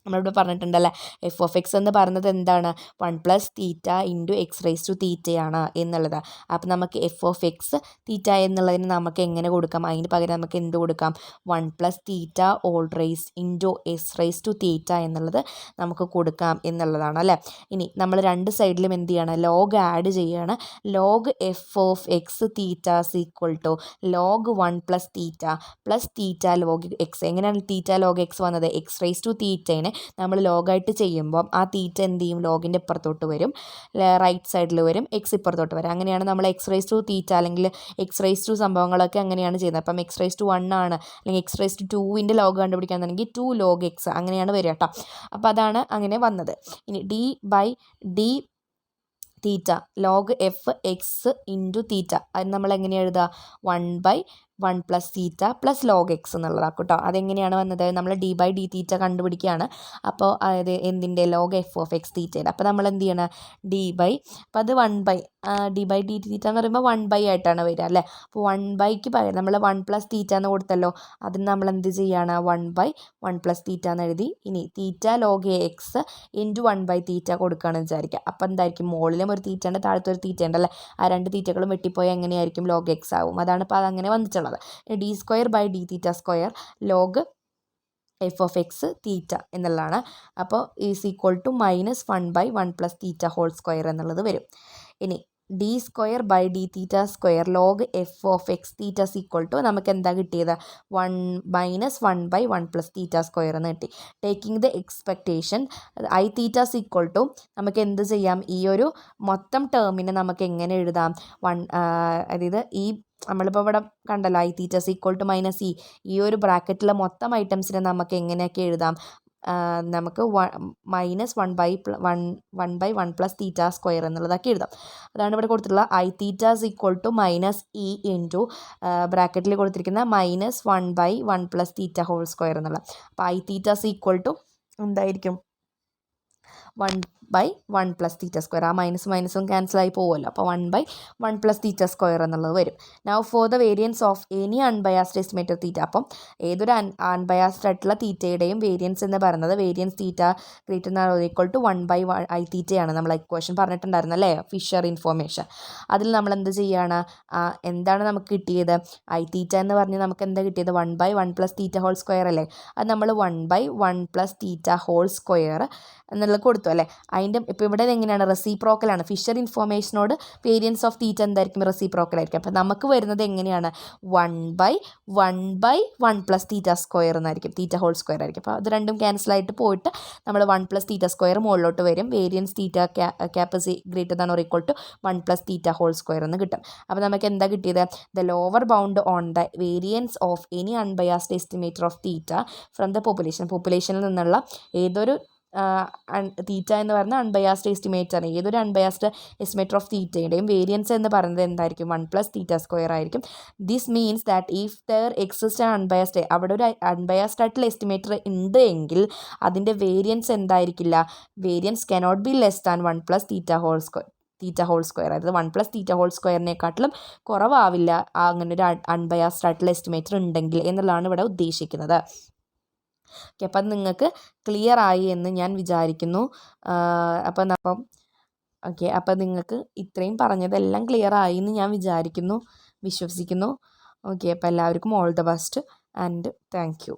നമ്മളിവിടെ പറഞ്ഞിട്ടുണ്ടല്ലേ എഫ് ഓഫ് എക്സ് എന്ന് പറയുന്നത് എന്താണ് 1+θ ഇൻറ്റു എക്സ് റേസ് ടു തീറ്റയാണ് എന്നുള്ളത്. അപ്പോൾ നമുക്ക് എഫ് ഓഫ് എക്സ് തീറ്റ എന്നുള്ളതിന് നമുക്ക് എങ്ങനെ കൊടുക്കാം? അതിന് പകരം നമുക്ക് എന്ത് കൊടുക്കാം? 1+θ whole raise into X raise to theta എന്നുള്ളത് നമുക്ക് കൊടുക്കാം എന്നുള്ളതാണ് അല്ലേ. ഇനി നമ്മൾ രണ്ട് സൈഡിലും എന്ത് ചെയ്യണം? ലോഗ് ആഡ് ചെയ്യാണ്. Log F of X theta equal to log 1+θ plus theta log X. എങ്ങനെയാണ് തീറ്റ ലോഗ് എക്സ് വന്നത്? എക്സ് റേസ് ടു തീറ്റേനെ നമ്മൾ ലോഗായിട്ട് ചെയ്യുമ്പോൾ ആ തീറ്റ എന്ത് ചെയ്യും? ലോഗിൻ്റെ ഇപ്പുറത്തോട്ട് വരും, റൈറ്റ് സൈഡിൽ വരും, എക്സ് ഇപ്പുറത്തോട്ട് വരും. അങ്ങനെയാണ് നമ്മൾ എക്സ് റേസ് ടു തീറ്റ അല്ലെങ്കിൽ എക്സ് റേസ് ടു സംഭവങ്ങളൊക്കെ അങ്ങനെയാണ് ചെയ്യുന്നത്. അപ്പം എക്സ് റേസ് ടു 1 ആണ് അല്ലെങ്കിൽ എക്സ് റേസ് ടു 2ൻ്റെ ലോഗ് കണ്ടുപിടിക്കുകയാണെങ്കിൽ 2 log x അങ്ങനെയാണ് വരിക കേട്ടോ. അപ്പോൾ അതാണ് അങ്ങനെ വന്നത്. ഇനി d/d theta log F X into theta അത് നമ്മൾ എങ്ങനെ എഴുതുക? 1/1+θ പ്ലസ് ലോഗ് എക്സ് എന്നുള്ളതാക്കും കേട്ടോ. അതെങ്ങനെയാണ് വന്നത്? നമ്മൾ d/d തീറ്റ കണ്ടുപിടിക്കുകയാണ്. അപ്പോൾ അതായത് എന്തിൻ്റെ? ലോഗ് എഫ് ഓഫ് എക്സ് തീറ്റയുടെ. അപ്പോൾ നമ്മൾ എന്ത് ചെയ്യണം? അപ്പോൾ അത് d/d തീറ്റ എന്ന് പറയുമ്പോൾ 1/, ആയിട്ടാണ് വരിക അല്ലേ. അപ്പോൾ 1/ക്ക് പകരം നമ്മൾ 1+θ എന്ന് കൊടുത്തല്ലോ, അതിന് നമ്മൾ എന്ത് ചെയ്യുകയാണ്? 1/1+θ എന്ന് എഴുതി. ഇനി തീറ്റ ലോഗ് എക്സ് ഇൻറ്റു 1/θ കൊടുക്കുകയാണെന്ന് വിചാരിക്കുക. അപ്പോൾ എന്തായിരിക്കും? മുകളിലും ഒരു തീറ്റ ഉണ്ട്, താഴത്തെ ഒരു തീറ്റ ഉണ്ട് അല്ലേ. ആ രണ്ട് തീറ്റകളും വെട്ടിപ്പോയാൽ എങ്ങനെയായിരിക്കും? ലോഗ് എക്സ് ആവും. അതാണ് ഇപ്പോൾ അതങ്ങനെ വന്നിട്ടുള്ളത്. d²/dθ² log F of X theta എന്നുള്ളതാണ്. അപ്പോൾ ഈസ് ഈക്വൽ ടു -1/1+θ² എന്നുള്ളത് വരും. ഇനി d²/dθ² log F of X theta equal to നമുക്ക് എന്താ കിട്ടിയത്? 1/1+θ² എന്ന് കിട്ടി. Taking the expectation I theta equal to നമുക്ക് എന്ത് ചെയ്യാം? ഈ ഒരു മൊത്തം ടേമിനെ നമുക്ക് എങ്ങനെ എഴുതാം? അതായത് ഈ നമ്മളിപ്പോൾ ഇവിടെ കണ്ടല്ലോ I theta equal to -e, ഈ ഒരു ബ്രാക്കറ്റിലെ മൊത്തം ഐറ്റംസിനെ നമുക്ക് എങ്ങനെയൊക്കെ എഴുതാം? നമുക്ക് -1/1+θ² എന്നുള്ളതൊക്കെ എഴുതാം. അതാണ് ഇവിടെ കൊടുത്തിട്ടുള്ള I theta equal to -e into ബ്രാക്കറ്റിൽ കൊടുത്തിരിക്കുന്ന -1/1+θ² എന്നുള്ളത്. അപ്പോൾ ഐ തീറ്റ ഈക്വൽ ടു എന്തായിരിക്കും? 1/1+θ². ആ മൈനസും ക്യാൻസലായി പോകുമല്ലോ. അപ്പോൾ 1/1+θ² എന്നുള്ളത് വരും. Now for the variance of any unbiased estimate of theta. അപ്പം ഏതൊരു അൺബയാസ്ഡ് ആയിട്ടുള്ള തീറ്റയുടെയും വേരിയൻസ് എന്ന് പറയുന്നത് variance theta greater than or equal to 1/i തീറ്റയാണ്. നമ്മൾ ഇക്വേഷൻ പറഞ്ഞിട്ടുണ്ടായിരുന്നല്ലേ, ഫിഷർ ഇൻഫോർമേഷൻ. അതിൽ നമ്മൾ എന്ത് ചെയ്യുകയാണ്? എന്താണ് നമുക്ക് കിട്ടിയത്? ഐ തീറ്റ എന്ന് പറഞ്ഞ് നമുക്ക് എന്താ കിട്ടിയത്? 1/1+θ² അല്ലേ. അത് നമ്മൾ 1/1+θ² എന്നുള്ളത് കൊടുത്തു അല്ലേ. അതിൻ്റെ ഇപ്പോൾ ഇവിടെ എങ്ങനെയാണ്? റെസിപ്രോക്കലാണ്. ഫിഷർ ഇൻഫോർമേഷനോട് വേരിയൻസ് ഓഫ് തീറ്റ എന്തായിരിക്കും? റെസിപ്രോക്കലായിരിക്കും. അപ്പോൾ നമുക്ക് വരുന്നത് എങ്ങനെയാണ്? 1/1+θ² എന്നായിരിക്കും, θ² ആയിരിക്കും. അപ്പോൾ അത് രണ്ടും ക്യാൻസലായിട്ട് പോയിട്ട് നമ്മൾ 1+θ² മുകളിലോട്ട് വരും. Variance theta cap greater than or equal to 1+θ² എന്ന് കിട്ടും. അപ്പോൾ നമുക്ക് എന്താ കിട്ടിയത്? The lower bound on the variance of any unbiased estimator of theta from the പോപ്പുലേഷനിൽ നിന്നുള്ള ഏതൊരു തീറ്റ എന്ന് പറയുന്ന അൺബയാസ്ഡ് എസ്റ്റിമേറ്റർ ആണ്. ഏതൊരു അൺബയാസ്ഡ് എസ്റ്റിമേറ്റർ ഓഫ് തീറ്റയുടെയും വേരിയൻസ് എന്ന് പറയുന്നത് എന്തായിരിക്കും? 1+θ² ആയിരിക്കും. This means that if there exist unbiased, അവിടെ ഒരു അൺബയാസ്ഡ് ആയിട്ടുള്ള എസ്റ്റിമേറ്റർ ഉണ്ട് എങ്കിൽ അതിൻ്റെ variance എന്തായിരിക്കില്ല? Variance cannot be less than 1+θ². അതായത് 1+θ²-നെക്കാട്ടിലും കുറവാവില്ല അങ്ങനെ ഒരു അൺബയാസ്ഡ് ആയിട്ടുള്ള എസ്റ്റിമേറ്റർ ഉണ്ടെങ്കിൽ എന്നുള്ളതാണ് ഇവിടെ ഉദ്ദേശിക്കുന്നത്. ഓക്കെ, അപ്പം നിങ്ങൾക്ക് ക്ലിയർ ആയി എന്ന് ഞാൻ വിചാരിക്കുന്നു. അപ്പം ഓക്കെ, അപ്പം നിങ്ങൾക്ക് ഇത്രയും പറഞ്ഞതെല്ലാം ക്ലിയർ ആയി എന്ന് ഞാൻ വിശ്വസിക്കുന്നു. ഓക്കെ, അപ്പോൾ എല്ലാവർക്കും all the best and thank you.